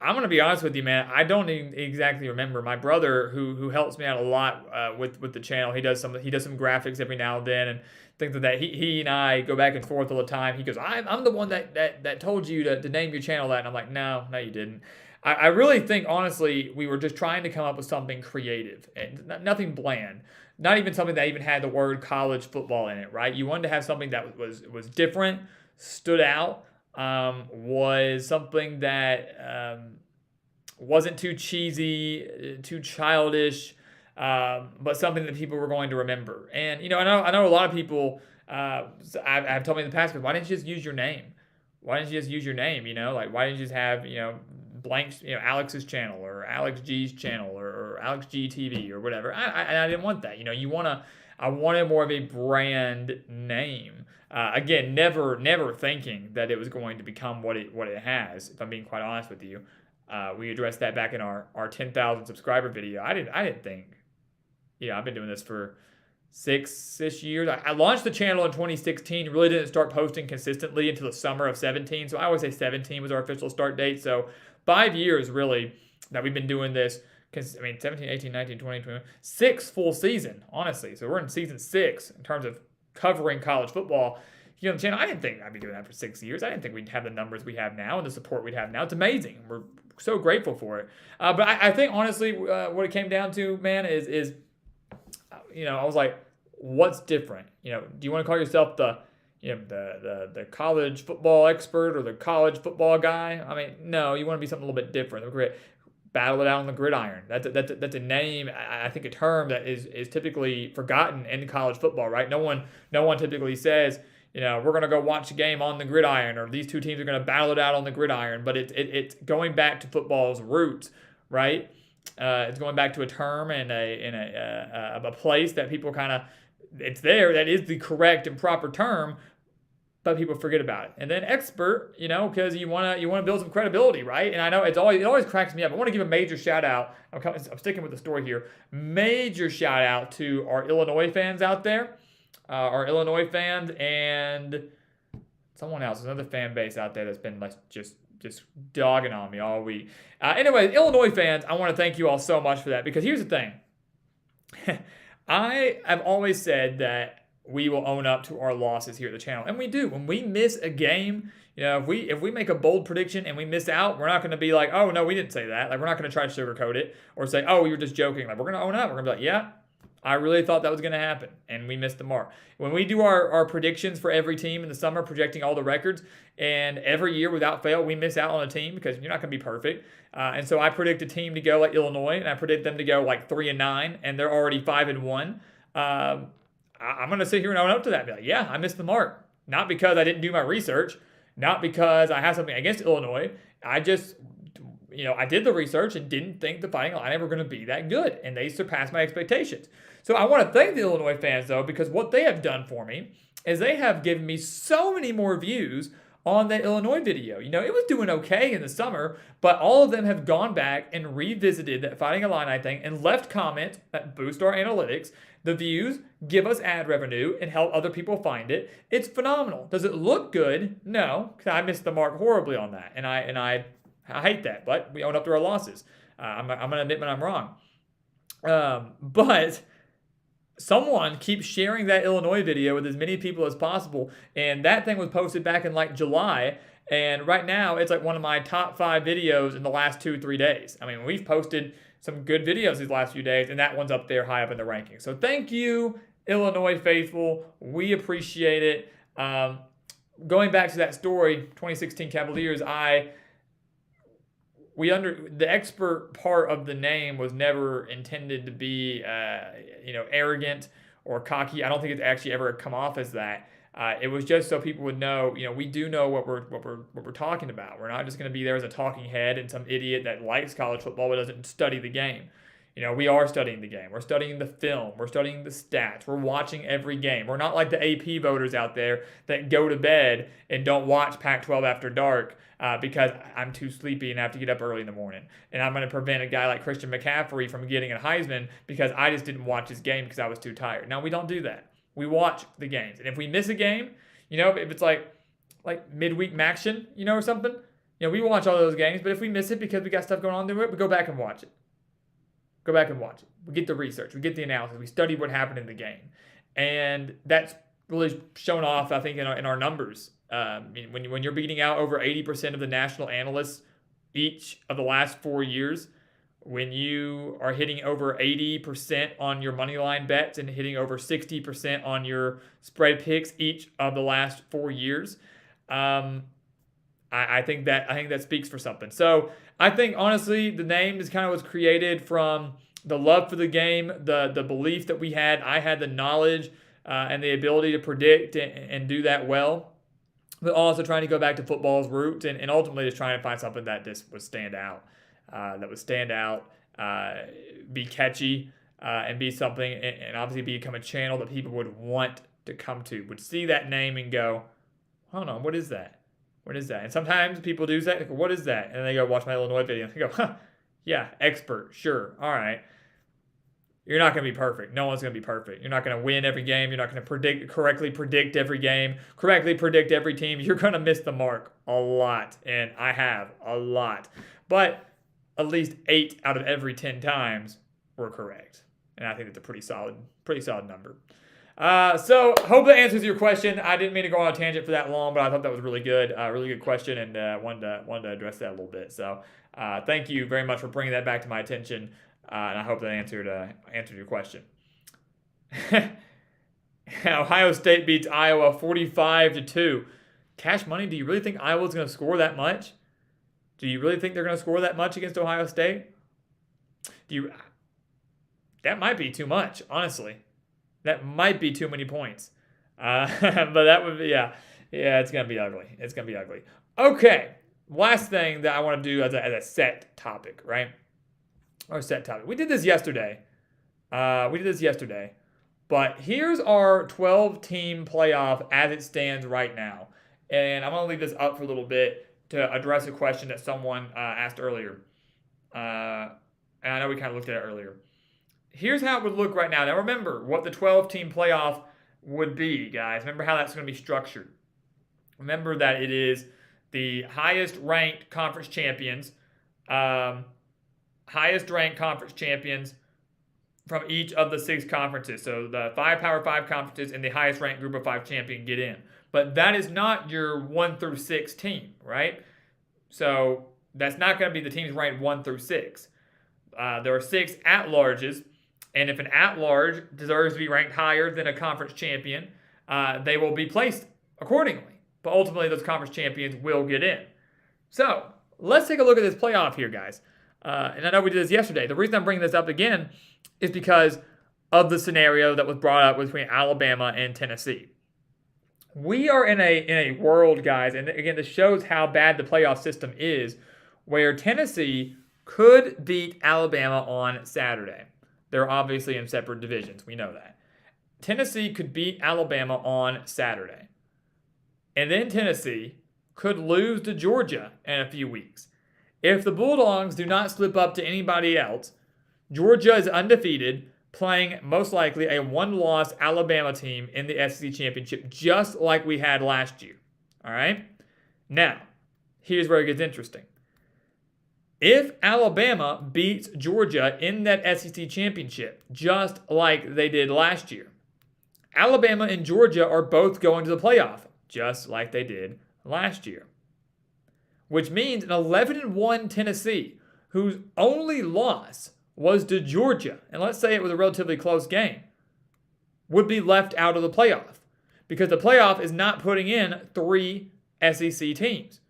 gonna be honest with you, man. I don't exactly remember. My brother, who helps me out a lot with the channel, he does some graphics every now and then and things like that. He and I go back and forth all the time. He goes, I'm the one that told you to name your channel that, and I'm like, no, you didn't. I really think, honestly, we were just trying to come up with something creative and nothing bland. Not even something that even had the word college football in it, right? You wanted to have something that was different, stood out, was something that wasn't too cheesy, too childish, but something that people were going to remember. And I know a lot of people I've told me in the past, why didn't you just use your name? Why didn't you just use your name? Like, why didn't you just have, blanks, Alex's channel or Alex G's channel or Alex G TV or whatever? I didn't want that. I wanted more of a brand name. Again, never thinking that it was going to become what it has. If I'm being quite honest with you, we addressed that back in our 10,000 subscriber video. I didn't think. I've been doing this for 6-ish years. I launched the channel in 2016. Really didn't start posting consistently until the summer of 17. So I always say 17 was our official start date. So 5 years really that we've been doing this. 17, 18, 19, 20, 21, 6 full season, honestly. So we're in season 6 in terms of covering college football here on the channel. I didn't think I'd be doing that for 6 years. I didn't think we'd have the numbers we have now and the support we'd have now. It's amazing. We're so grateful for it. But I think, honestly, what it came down to, man, is I was like, what's different? Do you want to call yourself the college football expert or the college football guy? No, you want to be something a little bit different. Battle it out on the gridiron. That's a name, I think a term that is typically forgotten in college football, right? No one typically says, we're going to go watch a game on the gridiron, or these two teams are going to battle it out on the gridiron. But it's going back to football's roots, right? It's going back to a term and a place that people it's there. That is the correct and proper term, but people forget about it. And then expert, because you want to build some credibility, right? And I know it always cracks me up. I want to give a major shout out. I'm sticking with the story here. Major shout out to our Illinois fans out there, and someone else, another fan base out there that's been like just dogging on me all week. Anyway, Illinois fans, I want to thank you all so much for that, because here's the thing. I have always said that we will own up to our losses here at the channel, and we do. When we miss a game, if we make a bold prediction and we miss out, we're not going to be like, oh no, we didn't say that. Like, we're not going to try to sugarcoat it or say, oh, you were just joking. Like, we're going to own up. We're going to be like, yeah, I really thought that was going to happen, and we missed the mark. When we do our predictions for every team in the summer, projecting all the records, and every year without fail, we miss out on a team because you're not going to be perfect. And so I predict a team to go like Illinois, and I predict them to go like 3-9, and they're already 5-1. I'm going to sit here and own up to that. Be like, yeah, I missed the mark. Not because I didn't do my research, not because I have something against Illinois. I just, I did the research and didn't think the Fighting Illini were going to be that good, and they surpassed my expectations. So I want to thank the Illinois fans, though, because what they have done for me is they have given me so many more views on that Illinois video. It was doing okay in the summer, but all of them have gone back and revisited that Fighting Illini thing and left comments that boost our analytics. The views give us ad revenue and help other people find it. It's phenomenal. Does it look good? No, because I missed the mark horribly on that, and I hate that. But we own up to our losses. I'm going to admit when I'm wrong. But someone keeps sharing that Illinois video with as many people as possible, and that thing was posted back in like July, and right now it's like one of my top 5 videos in the last 2-3 days. We've posted some good videos these last few days, and that one's up there high up in the rankings. So thank you, Illinois faithful. We appreciate it. Going back to that story, 2016 Cavaliers, the expert part of the name was never intended to be, arrogant or cocky. I don't think it's actually ever come off as that. It was just so people would know, we do know what we're talking about. We're not just going to be there as a talking head and some idiot that likes college football but doesn't study the game. We are studying the game. We're studying the film. We're studying the stats. We're watching every game. We're not like the AP voters out there that go to bed and don't watch Pac-12 after dark because I'm too sleepy and I have to get up early in the morning. And I'm going to prevent a guy like Christian McCaffrey from getting a Heisman because I just didn't watch his game because I was too tired. No, we don't do that. We watch the games. And if we miss a game, if it's like midweek action, or something, we watch all those games. But if we miss it because we got stuff going on to it, we go back and watch it. Go back and watch it. We get the research. We get the analysis. We study what happened in the game. And that's really shown off, I think, in our numbers. When you're beating out over 80% of the national analysts each of the last 4 years, when you are hitting over 80% on your money line bets and hitting over 60% on your spread picks each of the last 4 years, I think that speaks for something. So I think, honestly, the name is kind of was created from the love for the game, the belief that we had. I had the knowledge and the ability to predict and do that well, but also trying to go back to football's roots and ultimately just trying to find something that just would stand out, be catchy, and be something, and obviously become a channel that people would want to come to, would see that name and go, hold on, what is that? What is that? And sometimes people do that, what is that? And then they go watch my Illinois video and they go, huh, yeah, expert, sure, all right. You're not going to be perfect. No one's going to be perfect. You're not going to win every game. You're not going to correctly predict every game, correctly predict every team. You're going to miss the mark a lot, and I have a lot. But at least 8 out of every 10 times were correct, and I think that's a pretty solid number. So hope that answers your question. I didn't mean to go on a tangent for that long, but I thought that was really good question, and wanted to address that a little bit. So thank you very much for bringing that back to my attention. And I hope that answered your question. Ohio State beats Iowa 45-2. Cash money, do you really think Iowa's going to score that much? Do you really think they're going to score that much against Ohio State? That might be too much, honestly. That might be too many points. But that would be, yeah, it's going to be ugly. It's going to be ugly. Okay, last thing that I want to do as a set topic, right? Our set topic. We did this yesterday. But here's our 12-team playoff as it stands right now. And I'm going to leave this up for a little bit to address a question that someone asked earlier. And I know we kind of looked at it earlier. Here's how it would look right now. Now remember what the 12-team playoff would be, guys. Remember how that's going to be structured. Remember that it is the highest-ranked conference champions from each of the 6 conferences. So the 5 Power 5 conferences and the highest ranked group of 5 champion get in. But that is not your 1 through 6 team, right? So that's not going to be the teams ranked 1 through 6. There are 6 at-larges, and if an at-large deserves to be ranked higher than a conference champion, they will be placed accordingly. But ultimately, those conference champions will get in. So let's take a look at this playoff here, guys. And I know we did this yesterday. The reason I'm bringing this up again is because of the scenario that was brought up between Alabama and Tennessee. We are in a world, guys, and again, this shows how bad the playoff system is, where Tennessee could beat Alabama on Saturday. They're obviously in separate divisions. We know that. Tennessee could beat Alabama on Saturday. And then Tennessee could lose to Georgia in a few weeks. If the Bulldogs do not slip up to anybody else, Georgia is undefeated, playing most likely a 1-loss Alabama team in the SEC Championship, just like we had last year. All right? Now, here's where it gets interesting. If Alabama beats Georgia in that SEC Championship, just like they did last year, Alabama and Georgia are both going to the playoff, just like they did last year. Which means an 11-1 Tennessee, whose only loss was to Georgia, and let's say it was a relatively close game, would be left out of the playoff. Because the playoff is not putting in 3 SEC teams.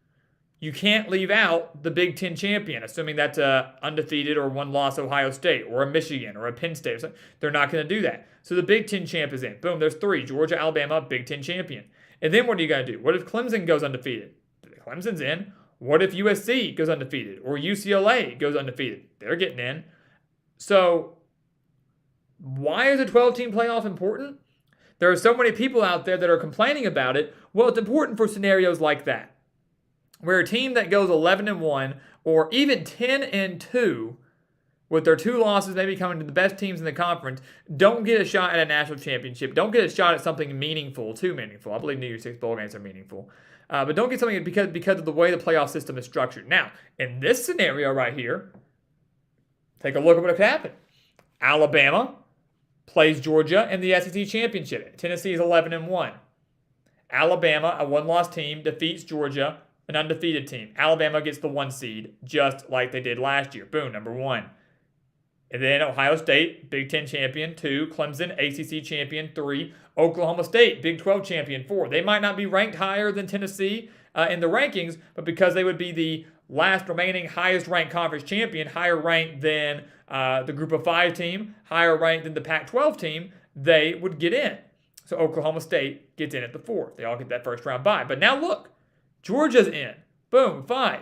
You can't leave out the Big Ten champion, assuming that's a undefeated or 1-loss Ohio State or a Michigan or a Penn State. They're not going to do that. So the Big Ten champ is in. Boom, there's 3. Georgia, Alabama, Big Ten champion. And then what are you going to do? What if Clemson goes undefeated? Clemson's in. What if USC goes undefeated or UCLA goes undefeated? They're getting in. So why is a 12-team playoff important? There are so many people out there that are complaining about it. Well, it's important for scenarios like that, where a team that goes 11-1 or even 10-2 with their 2 losses maybe coming to the best teams in the conference don't get a shot at a national championship, don't get a shot at something meaningful, too meaningful. I believe New Year's Six bowl games are meaningful. But don't get something because of the way the playoff system is structured. Now, in this scenario right here, take a look at what could happen. Alabama plays Georgia in the SEC Championship. Tennessee is 11-1. Alabama, a 1-loss team, defeats Georgia, an undefeated team. Alabama gets the 1 seed, just like they did last year. Boom, number 1. And then Ohio State, Big Ten champion, 2. Clemson, ACC champion, 3. Oklahoma State, Big 12 champion, 4. They might not be ranked higher than Tennessee in the rankings, but because they would be the last remaining highest ranked conference champion, higher ranked than the Group of 5 team, higher ranked than the Pac-12 team, they would get in. So Oklahoma State gets in at the 4th. They all get that first round bye. But now look, Georgia's in. Boom, 5.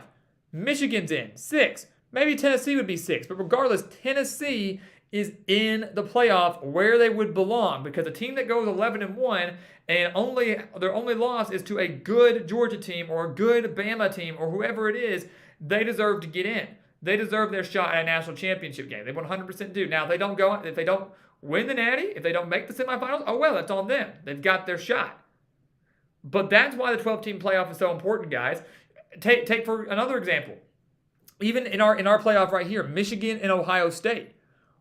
Michigan's in, 6. Maybe Tennessee would be 6. But regardless, Tennessee is in the playoff where they would belong, because a team that goes 11-1 and their only loss is to a good Georgia team or a good Bama team or whoever it is, they deserve to get in. They deserve their shot at a national championship game. They 100% do. Now, if they don't win the Natty, if they don't make the semifinals, oh well, that's on them. They've got their shot. But that's why the 12-team playoff is so important, guys. Take for another example. Even in our playoff right here, Michigan and Ohio State.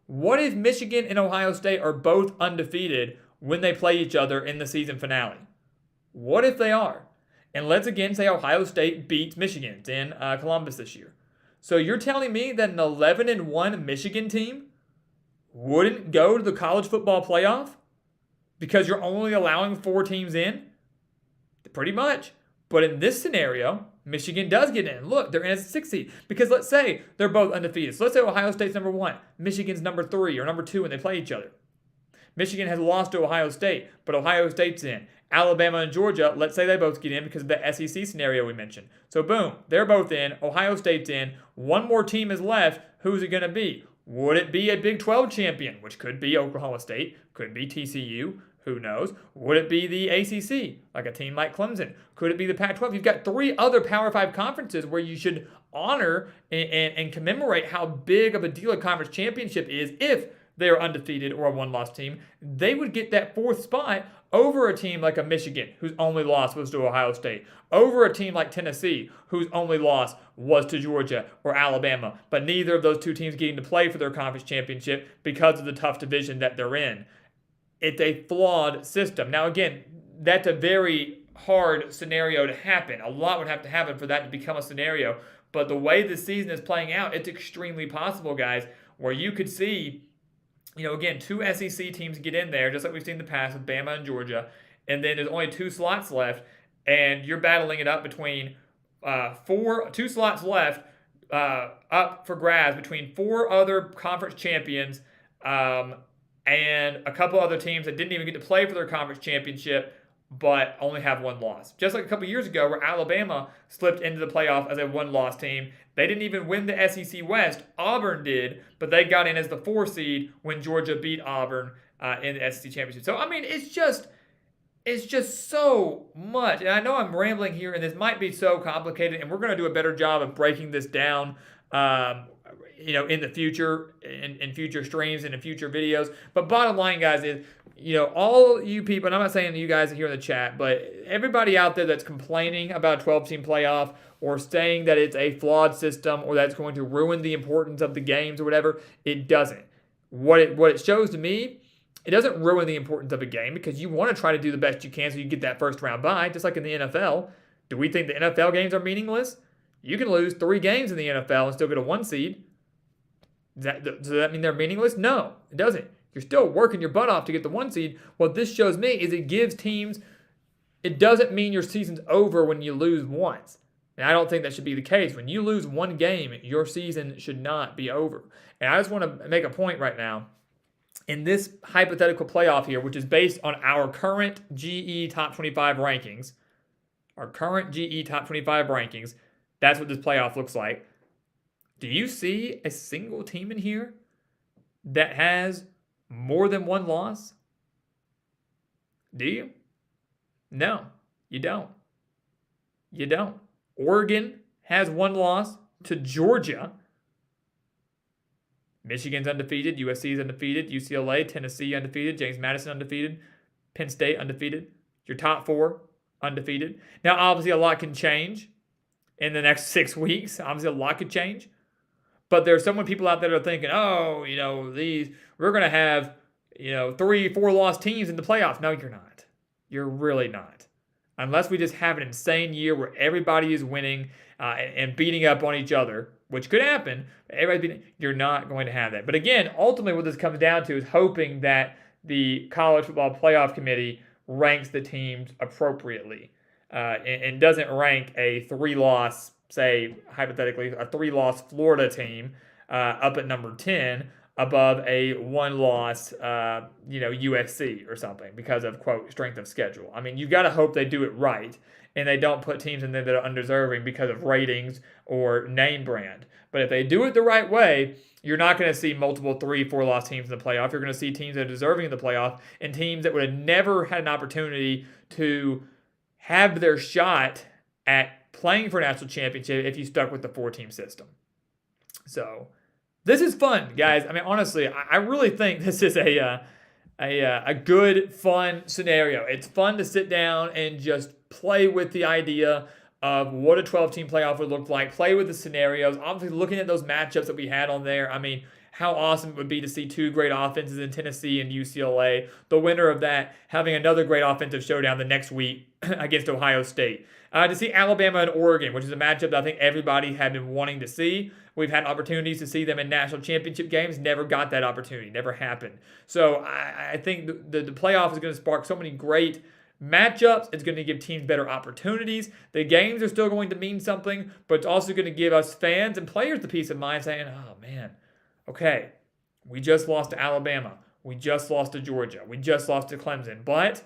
What if Michigan and Ohio State are both undefeated when they play each other in the season finale? What if they are? And let's again say Ohio State beats Michigan. It's in Columbus this year. So you're telling me that an 11-1 Michigan team wouldn't go to the college football playoff because you're only allowing 4 teams in? Pretty much. But in this scenario, Michigan does get in. Look, they're in as a 6 seed. Because let's say they're both undefeated. So let's say Ohio State's number 1, Michigan's number 3 or number 2 when they play each other. Michigan has lost to Ohio State, but Ohio State's in. Alabama and Georgia, let's say they both get in because of the SEC scenario we mentioned. So boom, they're both in. Ohio State's in. One more team is left. Who's it going to be? Would it be a Big 12 champion, which could be Oklahoma State, could be TCU, who knows? Would it be the ACC, like a team like Clemson? Could it be the Pac-12? You've got 3 other Power 5 conferences where you should honor and commemorate how big of a deal a conference championship is if they are undefeated or a one-loss team. They would get that 4th spot over a team like a Michigan, whose only loss was to Ohio State, over a team like Tennessee, whose only loss was to Georgia or Alabama, but neither of those 2 teams getting to play for their conference championship because of the tough division that they're in. It's a flawed system. Now, again, that's a very hard scenario to happen. A lot would have to happen for that to become a scenario. But the way this season is playing out, it's extremely possible, guys, where you could see, again, 2 SEC teams get in there, just like we've seen in the past with Bama and Georgia, and then there's only 2 slots left, and you're battling it up between 2 slots left up for grabs between 4 other conference champions and a couple other teams that didn't even get to play for their conference championship but only have 1 loss. Just like a couple years ago where Alabama slipped into the playoff as a 1-loss team. They didn't even win the SEC West. Auburn did, but they got in as the 4 seed when Georgia beat Auburn in the SEC championship. So, I mean, it's just so much. And I know I'm rambling here, and this might be so complicated, and we're going to do a better job of breaking this down in the future, in future streams and in future videos. But bottom line, guys, is, all you people, and I'm not saying you guys here in the chat, but everybody out there that's complaining about a 12-team playoff or saying that it's a flawed system or that's going to ruin the importance of the games or whatever, it doesn't. What it shows to me, it doesn't ruin the importance of a game because you want to try to do the best you can so you get that first round bye, just like in the NFL. Do we think the NFL games are meaningless? You can lose 3 games in the NFL and still get a 1 seed. Does that mean they're meaningless? No, it doesn't. You're still working your butt off to get the 1 seed. What this shows me is it gives teams, it doesn't mean your season's over when you lose once. And I don't think that should be the case. When you lose 1 game, your season should not be over. And I just want to make a point right now. In this hypothetical playoff here, which is based on our current GE Top 25 rankings, that's what this playoff looks like. Do you see a single team in here that has more than 1 loss? Do you? No, you don't. You don't. Oregon has 1 loss to Georgia. Michigan's undefeated. USC's undefeated. UCLA, Tennessee undefeated. James Madison undefeated. Penn State undefeated. Your top 4 undefeated. Now, obviously, a lot can change in the next 6 weeks. Obviously, a lot could change. But there's so many people out there that are thinking, we're going to have, 3, 4 loss teams in the playoffs. No, you're not. You're really not. Unless we just have an insane year where everybody is winning and beating up on each other, which could happen. You're not going to have that. But again, ultimately what this comes down to is hoping that the College Football Playoff Committee ranks the teams appropriately and doesn't rank a 3-loss, say, hypothetically, a 3-loss Florida team up at number 10 above a one-loss, USC or something because of, quote, strength of schedule. I mean, you got to hope they do it right and they don't put teams in there that are undeserving because of ratings or name brand. But if they do it the right way, you're not going to see multiple 3-4 loss teams in the playoff. You're going to see teams that are deserving of the playoff and teams that would have never had an opportunity to have their shot at playing for a national championship if you stuck with the 4-team system. So this is fun, guys. I mean, honestly, I really think this is a good, fun scenario. It's fun to sit down and just play with the idea of what a 12-team playoff would look like, play with the scenarios, obviously looking at those matchups that we had on there. I mean, how awesome it would be to see two great offenses in Tennessee and UCLA, the winner of that having another great offensive showdown the next week against Ohio State. To see Alabama and Oregon, which is a matchup that I think everybody had been wanting to see. We've had opportunities to see them in national championship games, never got that opportunity, never happened. So I think the playoff is going to spark so many great matchups. It's going to give teams better opportunities. The games are still going to mean something, but it's also going to give us fans and players the peace of mind saying, oh man, okay, we just lost to Alabama. We just lost to Georgia. We just lost to Clemson. But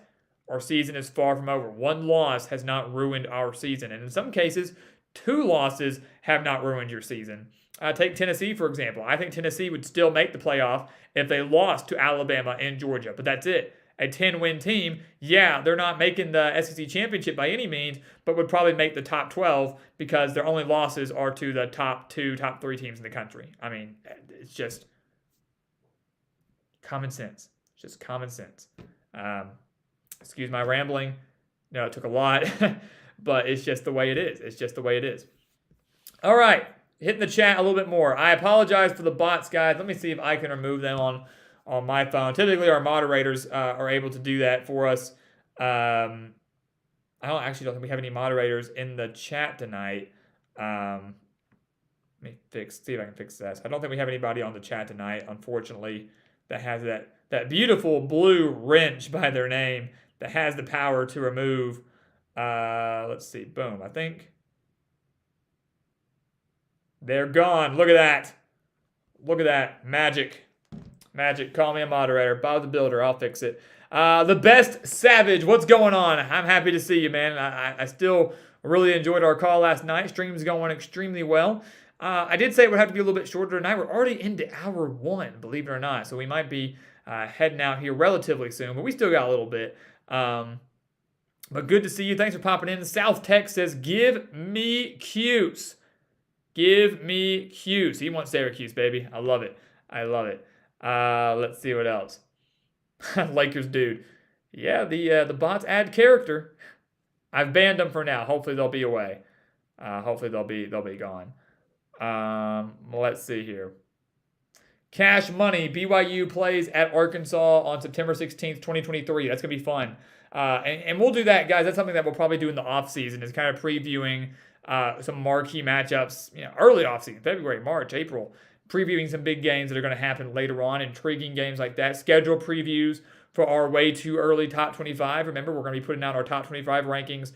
our season is far from over. One loss has not ruined our season. And in some cases, 2 losses have not ruined your season. Take Tennessee, for example. I think Tennessee would still make the playoff if they lost to Alabama and Georgia. But that's it. A 10-win team, yeah, they're not making the SEC championship by any means, but would probably make the top 12 because their only losses are to the top 2, top 3 teams in the country. I mean, it's just common sense. It's just common sense. Excuse my rambling. No, it took a lot, but it's just the way it is. It's just the way it is. All right, hitting the chat a little bit more. I apologize for the bots, guys. Let me see if I can remove them on my phone. Typically, our moderators are able to do that for us. I don't think we have any moderators in the chat tonight. Let me see if I can fix this. I don't think we have anybody on the chat tonight, unfortunately, that has that beautiful blue wrench by their name that has the power to remove. Let's see. Boom. I think they're gone. Look at that. Look at that. Magic. Call me a moderator. Bob the Builder. I'll fix it. The Best Savage. What's going on? I'm happy to see you, man. I still really enjoyed our call last night. Stream's going extremely well. I did say it would have to be a little bit shorter tonight. We're already into hour 1, believe it or not. So we might be heading out here relatively soon, but we still got a little bit. But good to see you. Thanks for popping in. South Tech says, give me Cuse. Give me Cuse. He wants Syracuse, baby. I love it. Let's see what else. Lakers dude. Yeah, the bots add character. I've banned them for now. Hopefully they'll be away. Hopefully they'll be gone. Let's see here. Cash Money. BYU plays at Arkansas on September 16th, 2023. That's going to be fun. And we'll do that, guys. That's something that we'll probably do in the offseason is kind of previewing some marquee matchups, early offseason, February, March, April. Previewing some big games that are going to happen later on, intriguing games like that. Schedule previews for our way too early top 25. Remember, we're going to be putting out our top 25 rankings.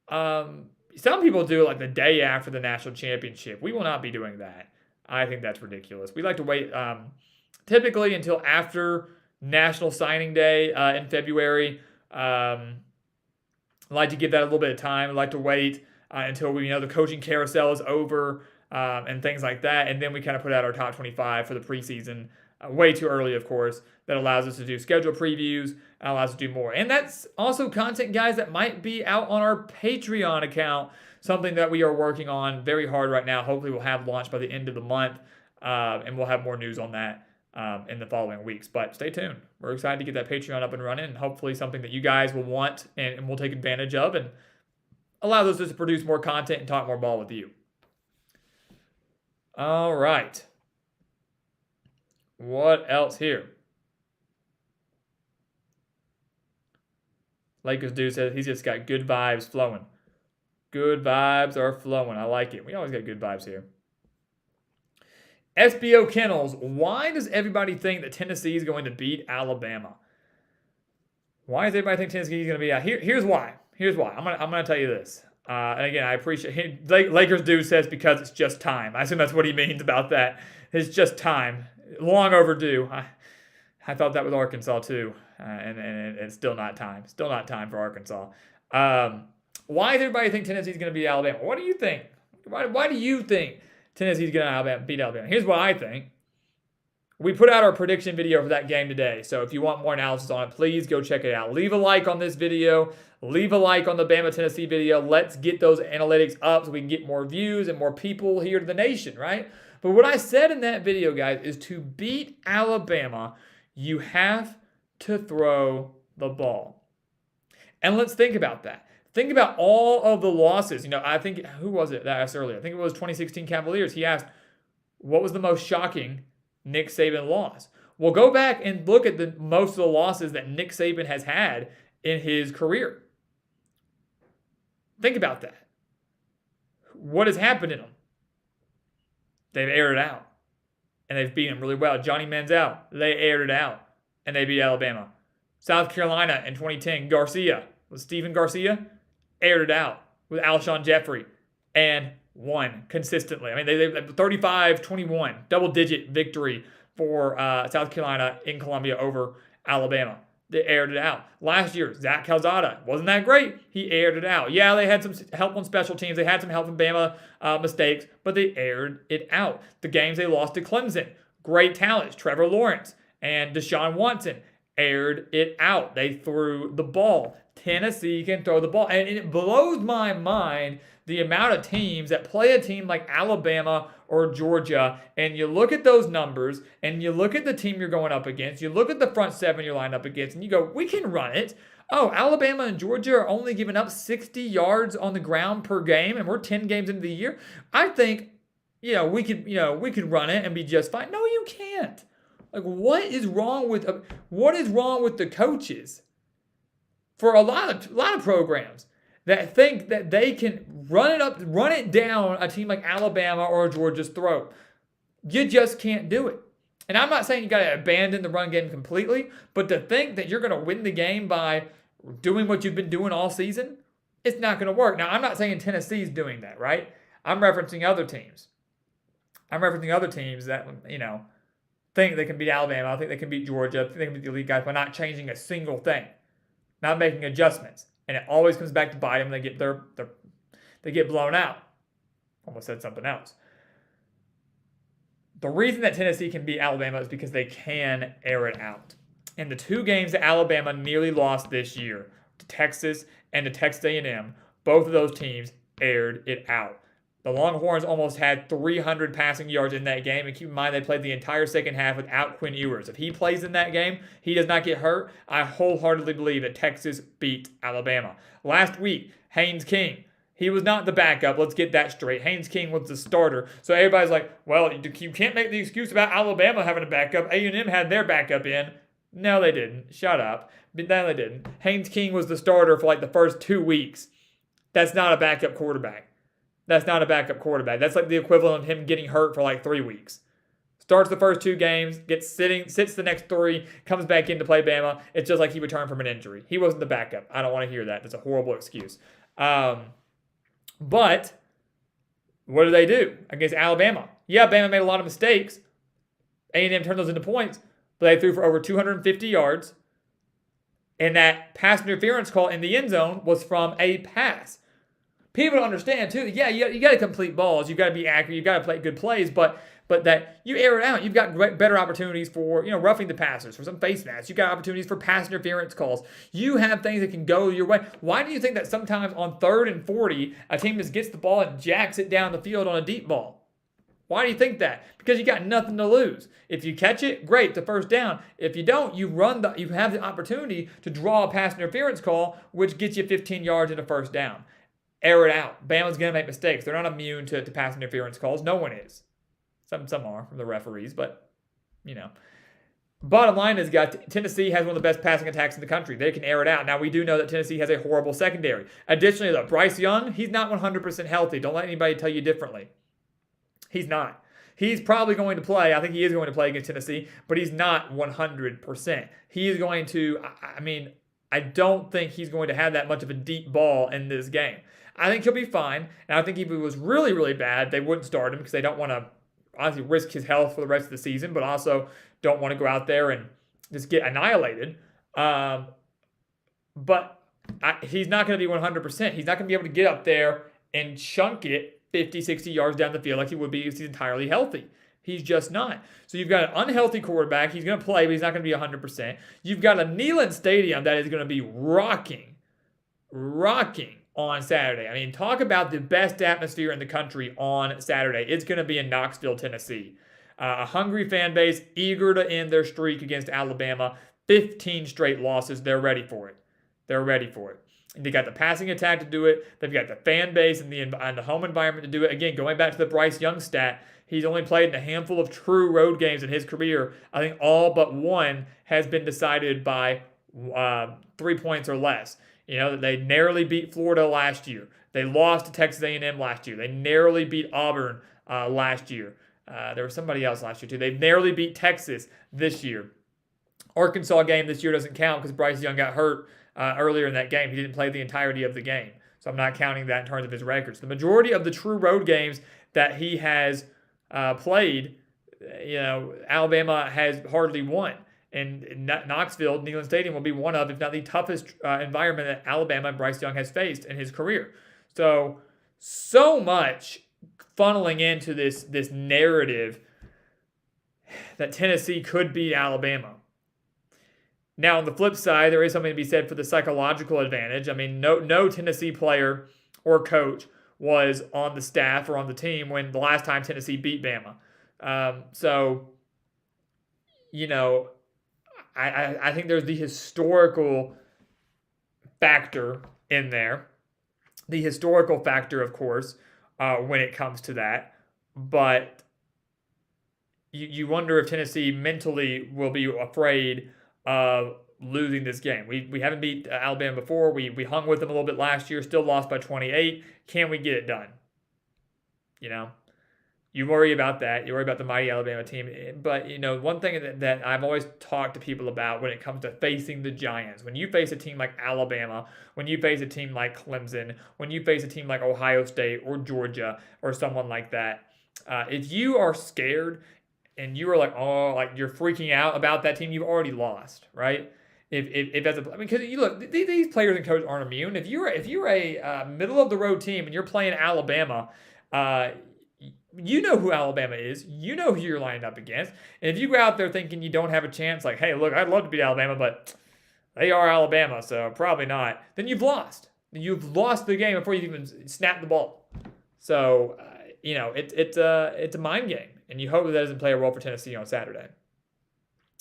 Some people do it like the day after the national championship. We will not be doing that. I think that's ridiculous. We like to wait typically until after National Signing Day in February. I like to give that a little bit of time. I like to wait until the coaching carousel is over. And things like that. And then we kind of put out our top 25 for the preseason way too early, of course. That allows us to do schedule previews and allows us to do more. And that's also content, guys, that might be out on our Patreon account, something that we are working on very hard right now. Hopefully we'll have launched by the end of the month, and we'll have more news on that in the following weeks. But stay tuned. We're excited to get that Patreon up and running, and hopefully something that you guys will want and we'll take advantage of and allow us to produce more content and talk more ball with you. All right. What else here? Lakers dude says he's just got good vibes flowing. Good vibes are flowing. I like it. We always got good vibes here. SBO Kennels, why does everybody think that Tennessee is going to beat Alabama? Why does everybody think Tennessee is going to be out? Here's why. I'm gonna tell you this. And again, I appreciate Lakers dude says because it's just time. I assume that's what he means about that. It's just time. long overdue. I thought that with Arkansas too, and it's still not time. Still not time for Arkansas. Why does everybody think Tennessee's going to beat Alabama? What do you think? Why do you think Tennessee's going to beat Alabama? Here's what I think. We put out our prediction video for that game today, so if you want more analysis on it, please go check it out. Leave a like on this video. Leave a like on the Bama-Tennessee video. Let's get those analytics up so we can get more views and more people here to the nation, right? But what I said in that video, guys, is to beat Alabama, you have to throw the ball. And let's think about that. Think about all of the losses. I think, who was it that I asked earlier? I think it was 2016 Cavaliers. He asked, what was the most shocking Nick Saban loss? Well, go back and look at most of the losses that Nick Saban has had in his career. Think about that. What has happened in them? They've aired it out, and they've beaten them really well. Johnny Manziel, they aired it out, and they beat Alabama. South Carolina in 2010, Stephen Garcia, aired it out with Alshon Jeffrey, and won consistently. I mean, they 35-21, double-digit victory for South Carolina in Columbia over Alabama. They aired it out. Last year, Zach Calzada, wasn't that great? He aired it out. Yeah, they had some help on special teams. They had some help from Bama mistakes, but they aired it out. The games they lost to Clemson, great talents. Trevor Lawrence and Deshaun Watson aired it out. They threw the ball. Tennessee can throw the ball. And it blows my mind the amount of teams that play a team like Alabama or Georgia, and you look at those numbers, and you look at the team you're going up against, you look at the front seven you're lined up against, and you go, we can run it. Oh, Alabama and Georgia are only giving up 60 yards on the ground per game, and we're 10 games into the year. I think, we could run it and be just fine. No, you can't. Like, what is wrong with the coaches for a lot of programs that think that they can run it down a team like Alabama or Georgia's throat? You just can't do it. And I'm not saying you got to abandon the run game completely, but to think that you're going to win the game by doing what you've been doing all season, it's not going to work. Now, I'm not saying Tennessee's doing that, right? I'm referencing other teams. That, think they can beat Alabama. I think they can beat Georgia. I think they can beat the elite guys by not changing a single thing, not making adjustments. And it always comes back to bite them. They get blown out. Almost said something else. The reason that Tennessee can beat Alabama is because they can air it out. In the two games that Alabama nearly lost this year, to Texas and to Texas A&M, both of those teams aired it out. The Longhorns almost had 300 passing yards in that game, and keep in mind they played the entire second half without Quinn Ewers. If he plays in that game, he does not get hurt. I wholeheartedly believe that Texas beat Alabama. Last week, Haynes King, he was not the backup. Let's get that straight. Haynes King was the starter. So everybody's like, well, you can't make the excuse about Alabama having a backup. A&M had their backup in. No, they didn't. Shut up. No, they didn't. Haynes King was the starter for the first 2 weeks. That's not a backup quarterback. That's like the equivalent of him getting hurt for 3 weeks. Starts the first 2 games, sits the next 3, comes back in to play Bama. It's just like he returned from an injury. He wasn't the backup. I don't want to hear that. That's a horrible excuse. But what do they do against Alabama? Yeah, Bama made a lot of mistakes. A&M turned those into points, but they threw for over 250 yards. And that pass interference call in the end zone was from a pass. People don't understand, too. Yeah, you got to complete balls. You got to be accurate. You got to play good plays. But that you air it out. You've got better opportunities for roughing the passers, for some face masks. You've got opportunities for pass interference calls. You have things that can go your way. Why do you think that sometimes on 3rd and 40, a team just gets the ball and jacks it down the field on a deep ball? Why do you think that? Because you got nothing to lose. If you catch it, great, it's a first down. If you don't, you have the opportunity to draw a pass interference call, which gets you 15 yards and a first down. Air it out. Bama's going to make mistakes. They're not immune to pass interference calls. No one is. Some are from the referees, but, Bottom line is, Tennessee has one of the best passing attacks in the country. They can air it out. Now, we do know that Tennessee has a horrible secondary. Additionally, though, Bryce Young, he's not 100% healthy. Don't let anybody tell you differently. He's not. He's probably going to play. I think he is going to play against Tennessee, but he's not 100%. He is going to, I don't think he's going to have that much of a deep ball in this game. I think he'll be fine, and I think if he was really, really bad, they wouldn't start him because they don't want to obviously risk his health for the rest of the season, but also don't want to go out there and just get annihilated. But he's not going to be 100%. He's not going to be able to get up there and chunk it 50, 60 yards down the field like he would be if he's entirely healthy. He's just not. So you've got an unhealthy quarterback. He's going to play, but he's not going to be 100%. You've got a Neyland Stadium that is going to be rocking on Saturday. I mean, talk about the best atmosphere in the country on Saturday. It's going to be in Knoxville, Tennessee. A hungry fan base, eager to end their streak against Alabama. 15 straight losses. They're ready for it. And they got the passing attack to do it. They've got the fan base and the home environment to do it. Again, going back to the Bryce Young stat, he's only played in a handful of true road games in his career. I think all but one has been decided by 3 points or less. You know, they narrowly beat Florida last year. They lost to Texas A&M last year. They narrowly beat Auburn last year. There was somebody else last year too. They've narrowly beat Texas this year. Arkansas game this year doesn't count because Bryce Young got hurt earlier in that game. He didn't play the entirety of the game. So I'm not counting that in terms of his records. The majority of the true road games that he has played, you know, Alabama has hardly won. And Knoxville, Neyland Stadium, will be one of, if not the toughest environment that Alabama and Bryce Young has faced in his career. So much funneling into this narrative that Tennessee could beat Alabama. Now, on the flip side, there is something to be said for the psychological advantage. I mean, no Tennessee player or coach was on the staff or on the team when the last time Tennessee beat Bama. You know, I think there's the historical factor in there. The historical factor, of course, when it comes to that. But you wonder if Tennessee mentally will be afraid of losing this game. We haven't beat Alabama before. We hung with them a little bit last year, still lost by 28. Can we get it done? You know, you worry about that. You worry about the mighty Alabama team. But, you know, one thing that I've always talked to people about when it comes to facing the Giants, when you face a team like Alabama, when you face a team like Clemson, when you face a team like Ohio State or Georgia or someone like that, if you are scared and you are like, oh, like you're freaking out about that team, you've already lost, right? If that's because you look, these players and coaches aren't immune. If you're a middle of the road team and you're playing Alabama, you know who Alabama is. You know who you're lining up against. And if you go out there thinking you don't have a chance, like, hey, look, I'd love to beat Alabama, but they are Alabama, so probably not. Then you've lost. You've lost the game before you even snap the ball. So you know, it's a mind game. And you hope that doesn't play a role for Tennessee on Saturday.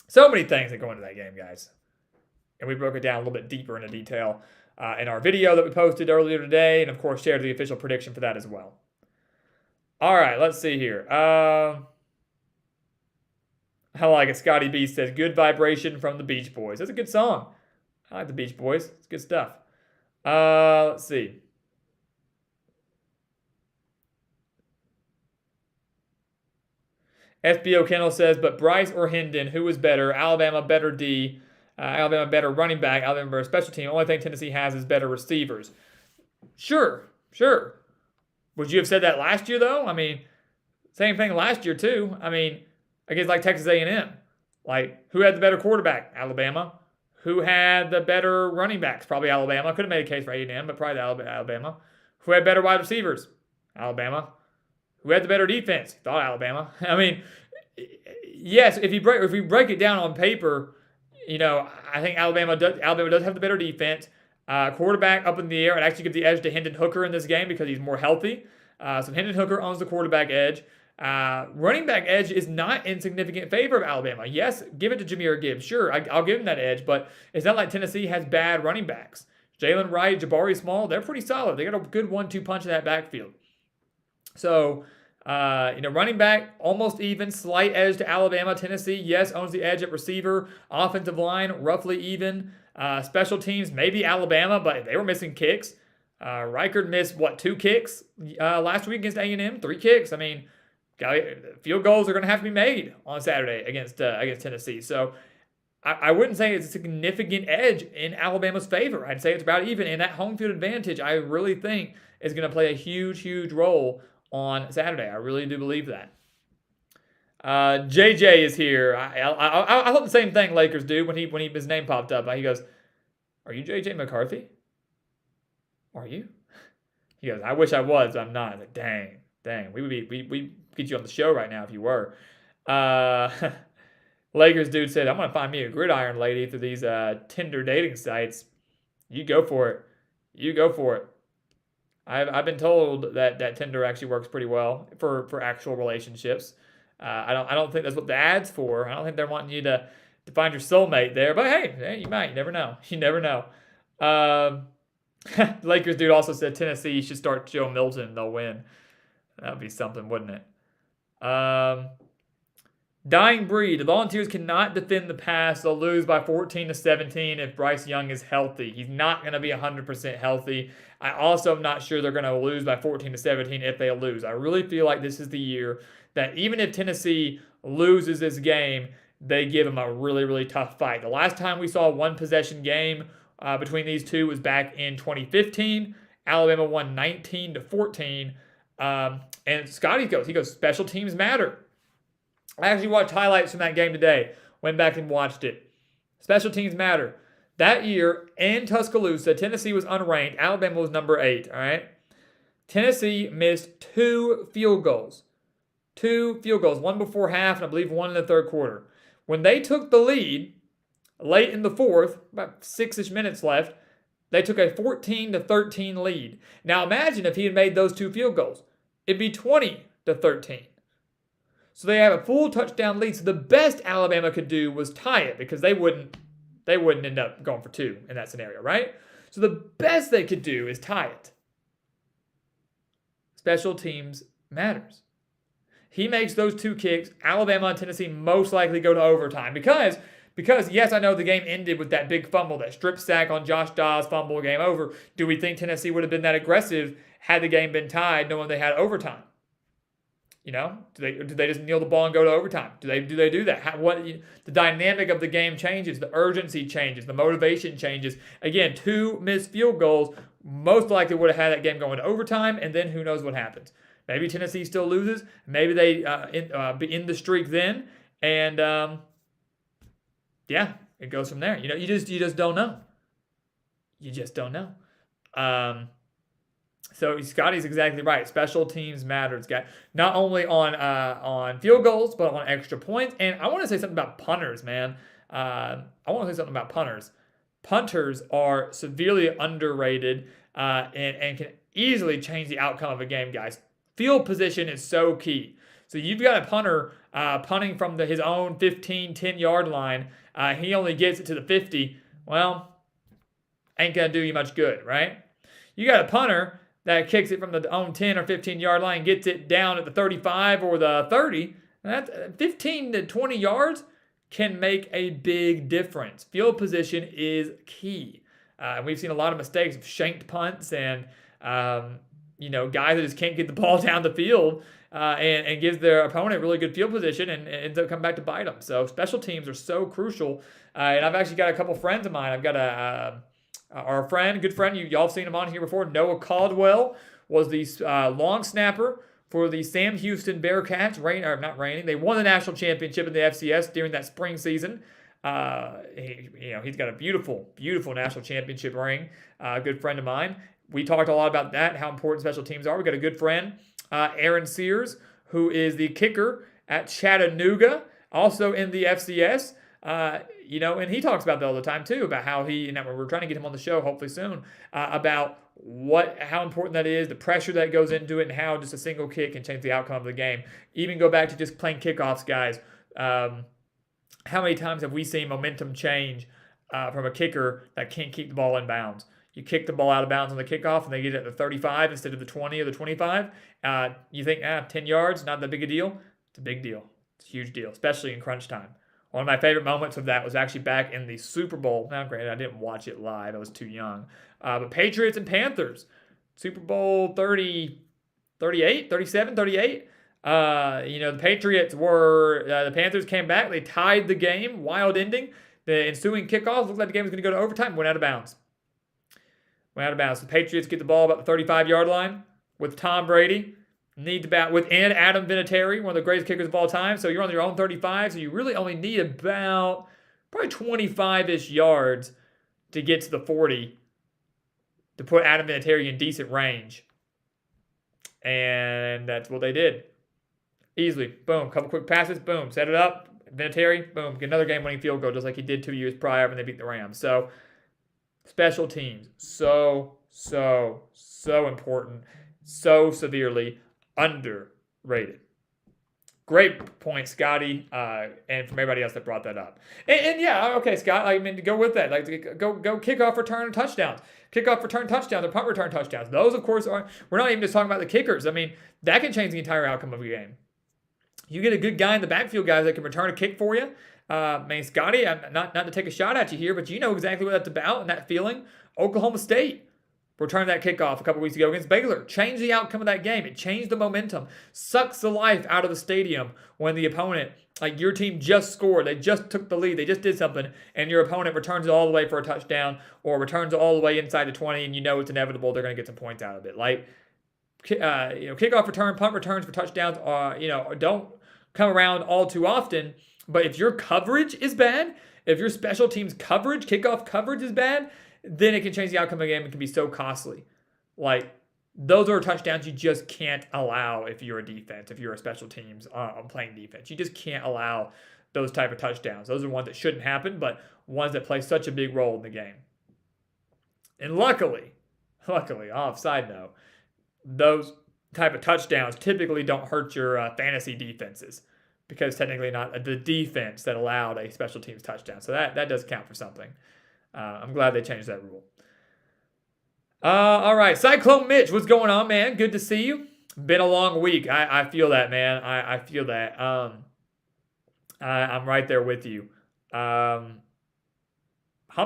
So many things that go into that game, guys. And we broke it down a little bit deeper into detail in our video that we posted earlier today. And, of course, shared the official prediction for that as well. All right, let's see here. I like it. Scotty B says, good vibration from the Beach Boys. That's a good song. I like the Beach Boys. It's good stuff. Let's see. SBO Kendall says, but Bryce or Hendon, who was better? Alabama better D, Alabama better running back, Alabama better special team. Only thing Tennessee has is better receivers. Sure. Would you have said that last year, though? I mean, same thing last year, too. I mean, against like Texas A&M. Like, who had the better quarterback? Alabama. Who had the better running backs? Probably Alabama. Could have made a case for A&M, but probably Alabama. Who had better wide receivers? Alabama. Who had the better defense? Thought Alabama. I mean, yes, if we break it down on paper, you know, I think Alabama does have the better defense. Quarterback up in the air, and actually give the edge to Hendon Hooker in this game because he's more healthy. So Hendon Hooker owns the quarterback edge. Running back edge is not in significant favor of Alabama. Yes, give it to Jahmyr Gibbs. Sure, I'll give him that edge, but it's not like Tennessee has bad running backs. Jalen Wright, Jabari Small, they're pretty solid. They got a good 1-2 punch in that backfield. So, running back, almost even, slight edge to Alabama. Tennessee, yes, owns the edge at receiver. Offensive line, roughly even. Special teams, maybe Alabama, but they were missing kicks. Reichard missed, 2 kicks last week against A&M? 3 kicks. I mean, field goals are going to have to be made on Saturday against Tennessee. So, I wouldn't say it's a significant edge in Alabama's favor. I'd say it's about even. And that home field advantage, I really think, is going to play a huge, huge role on Saturday. I really do believe that. JJ is here. I thought the same thing, Lakers dude, when his name popped up. He goes, "Are you JJ McCarthy? Are you?" He goes, "I wish I was, but I'm not." I was like, dang. We get you on the show right now if you were. Uh, Lakers dude said, "I'm gonna find me a gridiron lady through these Tinder dating sites." You go for it. You go for it. I've been told that Tinder actually works pretty well for actual relationships. I don't think that's what the ad's for. I don't think they're wanting you to find your soulmate there. But hey, you might. You never know. You never know. Um, Lakers dude also said Tennessee should start Joe Milton. They'll win. That would be something, wouldn't it? Dying breed. The Volunteers cannot defend the pass. They'll lose by 14-17 if Bryce Young is healthy. He's not going to be 100% healthy. I also am not sure they're going to lose by 14-17 if they lose. I really feel like this is the year that even if Tennessee loses this game, they give them a really, really tough fight. The last time we saw a one-possession game between these two was back in 2015. Alabama won 19-14. And Scotty goes, special teams matter. I actually watched highlights from that game today. Went back and watched it. Special teams matter. That year in Tuscaloosa, Tennessee was unranked. Alabama was number 8. All right. Tennessee missed 2 field goals. 2 field goals. One before half, and I believe one in the third quarter. When they took the lead late in the fourth, about 6-ish minutes left, they took a 14-13 lead. Now imagine if he had made those 2 field goals. It'd be 20-13. So they have a full touchdown lead. So the best Alabama could do was tie it because they wouldn't end up going for 2 in that scenario, right? So the best they could do is tie it. Special teams matters. He makes those 2 kicks. Alabama and Tennessee most likely go to overtime because yes, I know the game ended with that big fumble, that strip sack on Josh Dawes fumble, game over. Do we think Tennessee would have been that aggressive had the game been tied, knowing they had overtime? You know, do they just kneel the ball and go to overtime? Do they do that? The dynamic of the game changes, the urgency changes, the motivation changes. Again, 2 missed field goals most likely would have had that game going to overtime, and then who knows what happens? Maybe Tennessee still loses. Maybe they be in the streak then, and yeah, it goes from there. You know, you just don't know. You just don't know. So Scotty's exactly right. Special teams matters, guys. Not only on field goals, but on extra points. And I want to say something about punters, man. Punters are severely underrated and can easily change the outcome of a game, guys. Field position is so key. So you've got a punter punting from his own 15, 10-yard line. He only gets it to the 50. Well, ain't going to do you much good, right? You got a punter that kicks it from the own 10 or 15-yard line, gets it down at the 35 or the 30. That 15 to 20 yards can make a big difference. Field position is key. We've seen a lot of mistakes of shanked punts and guys that just can't get the ball down the field and gives their opponent really good field position and ends up coming back to bite them. So special teams are so crucial. And I've actually got a couple friends of mine. I've got our good friend, y'all have seen him on here before, Noah Caldwell, was the long snapper for the Sam Houston Bearcats. They won the national championship in the FCS during that spring season. He's got a beautiful, beautiful national championship ring. A good friend of mine. We talked a lot about that, how important special teams are. We got a good friend, Aaron Sears, who is the kicker at Chattanooga, also in the FCS. And he talks about that all the time too, about how we're trying to get him on the show hopefully soon, about how important that is, the pressure that goes into it, and how just a single kick can change the outcome of the game. Even go back to just playing kickoffs, guys. How many times have we seen momentum change from a kicker that can't keep the ball in bounds? You kick the ball out of bounds on the kickoff, and they get it at the 35 instead of the 20 or the 25. You think, 10 yards, not that big a deal? It's a big deal. It's a huge deal, especially in crunch time. One of my favorite moments of that was actually back in the Super Bowl. Now, granted, I didn't watch it live. I was too young. But Patriots and Panthers, Super Bowl 38. The Patriots the Panthers came back. They tied the game, wild ending. The ensuing kickoff looked like the game was going to go to overtime, went out of bounds. The Patriots get the ball about the 35-yard line with Tom Brady. need to bat within Adam Vinatieri, one of the greatest kickers of all time. So you're on your own 35, so you really only need about probably 25-ish yards to get to the 40 to put Adam Vinatieri in decent range. And that's what they did. Easily. Boom. Couple quick passes. Boom. Set it up. Vinatieri. Boom. Get another game-winning field goal just like he did 2 years prior when they beat the Rams. So, special teams. So important. So severely underrated. Great point, Scotty, and from everybody else that brought that up. And yeah, okay, Scott, I mean, go with that. Like, go kickoff return touchdowns. Kickoff return touchdowns or punt return touchdowns. Those, of course, we're not even just talking about the kickers. I mean, that can change the entire outcome of a game. You get a good guy in the backfield, guys, that can return a kick for you. I mean, Scotty, I'm not to take a shot at you here, but you know exactly what that's about and that feeling. Oklahoma State returned that kickoff a couple weeks ago against Baylor. Changed the outcome of that game. It changed the momentum. Sucks the life out of the stadium when the opponent, like your team just scored. They just took the lead. They just did something. And your opponent returns it all the way for a touchdown or returns it all the way inside the 20 and you know it's inevitable. They're going to get some points out of it. Like, kickoff return, punt returns for touchdowns, don't come around all too often. But if your coverage is bad, if your special teams coverage, kickoff coverage is bad, then it can change the outcome of the game. It can be so costly. Like, those are touchdowns you just can't allow if you're a defense, if you're a special teams playing defense. You just can't allow those type of touchdowns. Those are ones that shouldn't happen, but ones that play such a big role in the game. And luckily, side note, those type of touchdowns typically don't hurt your fantasy defenses because technically not the defense that allowed a special teams touchdown. So that does count for something. I'm glad they changed that rule. All right. Cyclone Mitch, what's going on, man? Good to see you. Been a long week. I feel that, man. I feel that. I'm right there with you. Hump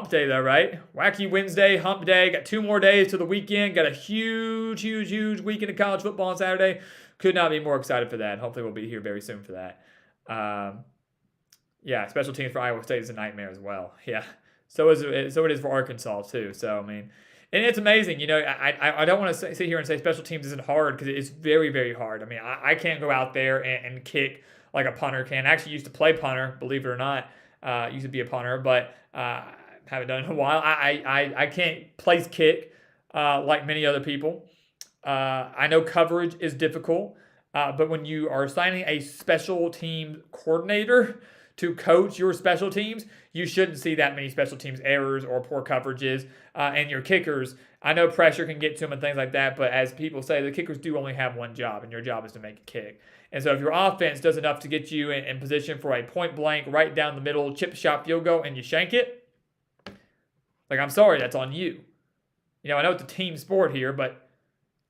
day, though, right? Wacky Wednesday, hump day. Got 2 more days to the weekend. Got a huge weekend of college football on Saturday. Could not be more excited for that. Hopefully we'll be here very soon for that. Yeah, special teams for Iowa State is a nightmare as well. Yeah. So it is for Arkansas, too. So, I mean, and it's amazing. You know, I don't want to sit here and say special teams isn't hard because it's very, very hard. I mean, I can't go out there and kick like a punter can. I actually used to play punter, believe it or not. Used to be a punter, but haven't done it in a while. I can't place kick like many other people. I know coverage is difficult, but when you are assigning a special team coordinator to coach your special teams, you shouldn't see that many special teams errors or poor coverages. And your kickers, I know pressure can get to them and things like that, but as people say, the kickers do only have one job, and your job is to make a kick. And so if your offense does enough to get you in position for a point blank, right down the middle, chip shot field goal, and you shank it, like, I'm sorry, that's on you. You know, I know it's a team sport here, but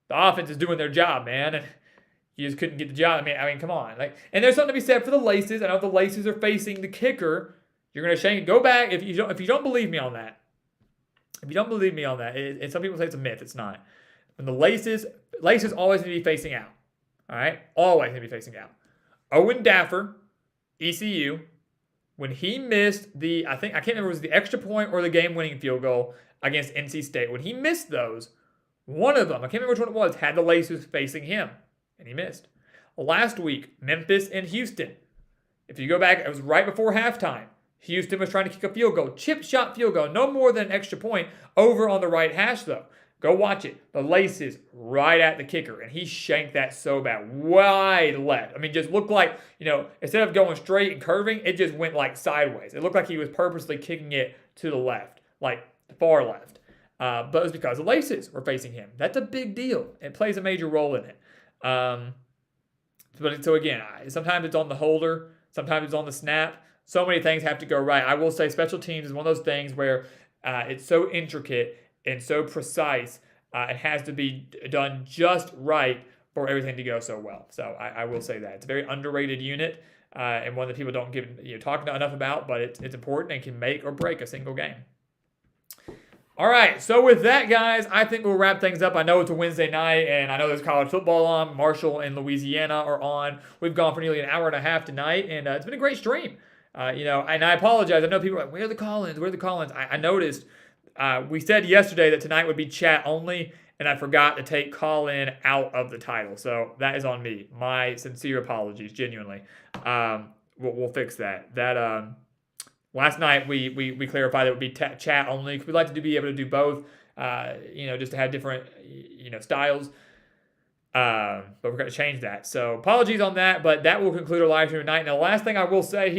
the offense is doing their job, man. And you just couldn't get the job. I mean, come on. Like, and there's something to be said for the laces. I know if the laces are facing the kicker, you're going to shank it. Go back if you don't believe me on that. If you don't believe me on that, and some people say it's a myth, it's not. When the laces always need to be facing out. All right, always need to be facing out. Owen Daffer, ECU, when he missed I can't remember if it was the extra point or the game-winning field goal against NC State. When he missed those, one of them, I can't remember which one it was, had the laces facing him. And he missed. Last week, Memphis and Houston. If you go back, it was right before halftime. Houston was trying to kick a field goal. Chip shot field goal. No more than an extra point over on the right hash, though. Go watch it. The laces right at the kicker. And he shanked that so bad. Wide left. I mean, just looked like, instead of going straight and curving, it just went like sideways. It looked like he was purposely kicking it to the left. Like the far left. But it was because the laces were facing him. That's a big deal. It plays a major role in it. So again, sometimes it's on the holder, sometimes it's on the snap. So many things have to go right. I will say special teams is one of those things where it's so intricate and so precise. It has to be done just right for everything to go so well. So I will say that. It's a very underrated unit and one that people don't talk enough about, but it's important and can make or break a single game. All right, so with that, guys, I think we'll wrap things up. I know it's a Wednesday night, and I know there's college football on. Marshall and Louisiana are on. We've gone for nearly an hour and a half tonight, and it's been a great stream. And I apologize. I know people are like, where are the call-ins? I noticed we said yesterday that tonight would be chat only, and I forgot to take call-in out of the title. So that is on me. My sincere apologies, genuinely. We'll fix that. Last night we clarified that it would be chat only because we'd like to be able to do both. Just to have different styles. But we're going to change that. So apologies on that, but that will conclude our live stream tonight. Now, the last thing I will say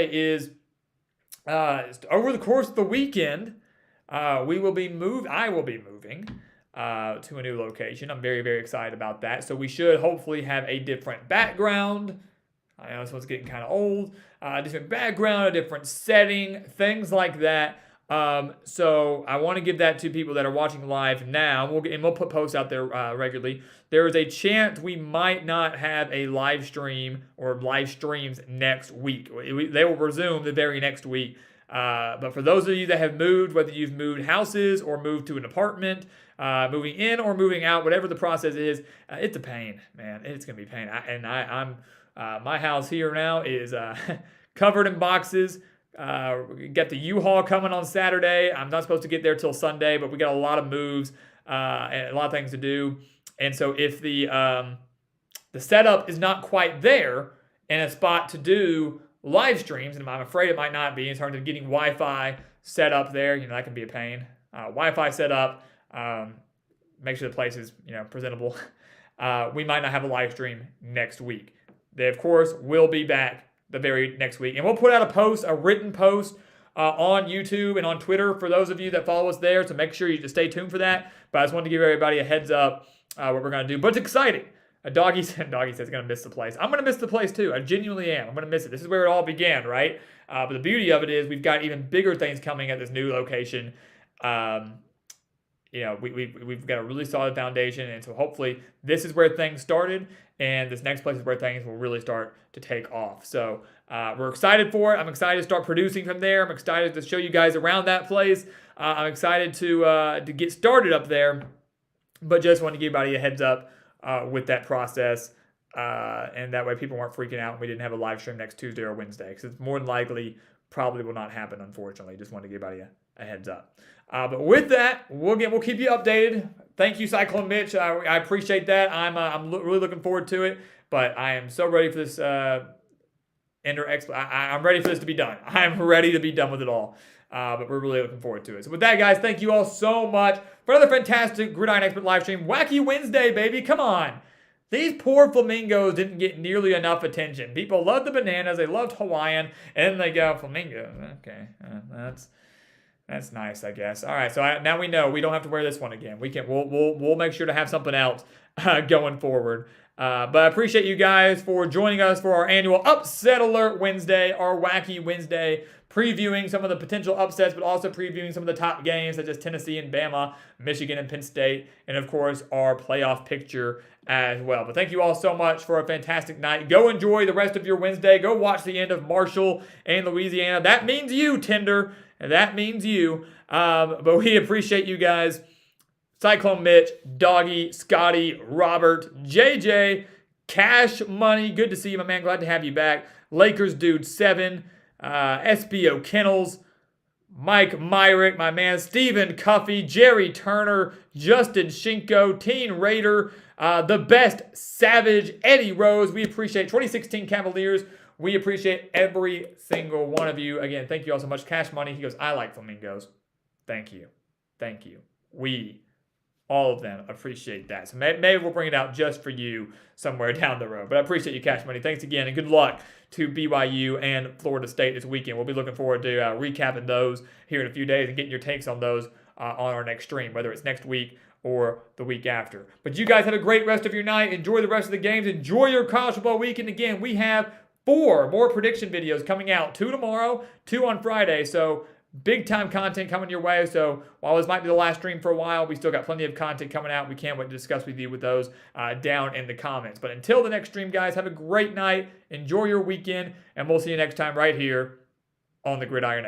is over the course of the weekend, I will be moving to a new location. I'm very, very excited about that. So we should hopefully have a different background. I know this one's getting kind of old. Different background, a different setting, things like that. So I want to give that to people that are watching live now. We'll put posts out there regularly. There is a chance we might not have a live stream or live streams next week. They will resume the very next week. But for those of you that have moved, whether you've moved houses or moved to an apartment, moving in or moving out, whatever the process is, it's a pain, man. It's gonna be a pain. I'm my house here now is covered in boxes. Got the U-Haul coming on Saturday. I'm not supposed to get there till Sunday, but we got a lot of moves and a lot of things to do. And so if the setup is not quite there and a spot to do live streams, and I'm afraid it might not be in terms of getting Wi-Fi set up there, that can be a pain. Wi-Fi set up, make sure the place is presentable. We might not have a live stream next week. They of course will be back the very next week. And we'll put out a written post on YouTube and on Twitter for those of you that follow us there. So make sure you just stay tuned for that. But I just wanted to give everybody a heads up what we're going to do. But it's exciting. Doggy says going to miss the place. I'm going to miss the place too. I genuinely am. I'm going to miss it. This is where it all began, right? But the beauty of it is we've got even bigger things coming at this new location. We've got a really solid foundation, and so hopefully this is where things started, and this next place is where things will really start to take off. So we're excited for it. I'm excited to start producing from there. I'm excited to show you guys around that place. I'm excited to get started up there, but just want to give everybody a heads up with that process, and that way people weren't freaking out and we didn't have a live stream next Tuesday or Wednesday, because it's more than likely probably will not happen, unfortunately. Just wanted to give everybody a heads up. But with that, we'll keep you updated. Thank you, Cyclone Mitch. I appreciate that. I'm really looking forward to it. But I am so ready for this I'm ready for this to be done. I'm ready to be done with it all. But we're really looking forward to it. So with that, guys, thank you all so much for another fantastic Gridiron Expert live stream. Wacky Wednesday, baby. Come on. These poor flamingos didn't get nearly enough attention. People loved the bananas. They loved Hawaiian. And then they go, flamingos. Okay. That's nice, I guess. All right, so now we know we don't have to wear this one again. We'll make sure to have something else going forward. But I appreciate you guys for joining us for our annual Upset Alert Wednesday, our Wacky Wednesday, previewing some of the potential upsets, but also previewing some of the top games such as Tennessee and Bama, Michigan and Penn State, and of course our playoff picture as well. But thank you all so much for a fantastic night. Go enjoy the rest of your Wednesday. Go watch the end of Marshall and Louisiana. That means you, Tinder. That means you. But we appreciate you guys. Cyclone Mitch, Doggy, Scotty, Robert, JJ, Cash Money. Good to see you, my man. Glad to have you back. Lakers Dude 7, SBO Kennels, Mike Myrick, my man. Stephen Cuffey, Jerry Turner, Justin Shinko, Teen Raider, the best Savage, Eddie Rose. We appreciate 2016 Cavaliers. We appreciate every single one of you. Again, thank you all so much. Cash Money, he goes, I like flamingos. Thank you. Thank you. We, all of them, appreciate that. So maybe we'll bring it out just for you somewhere down the road. But I appreciate you, Cash Money. Thanks again, and good luck to BYU and Florida State this weekend. We'll be looking forward to recapping those here in a few days and getting your takes on those on our next stream, whether it's next week or the week after. But you guys have a great rest of your night. Enjoy the rest of the games. Enjoy your college football weekend. Again, we have 4 more prediction videos coming out. 2 tomorrow, 2 on Friday. So big time content coming your way. So while this might be the last stream for a while, we still got plenty of content coming out. We can't wait to discuss with you with those down in the comments. But until the next stream, guys, have a great night. Enjoy your weekend. And we'll see you next time right here on the Gridiron.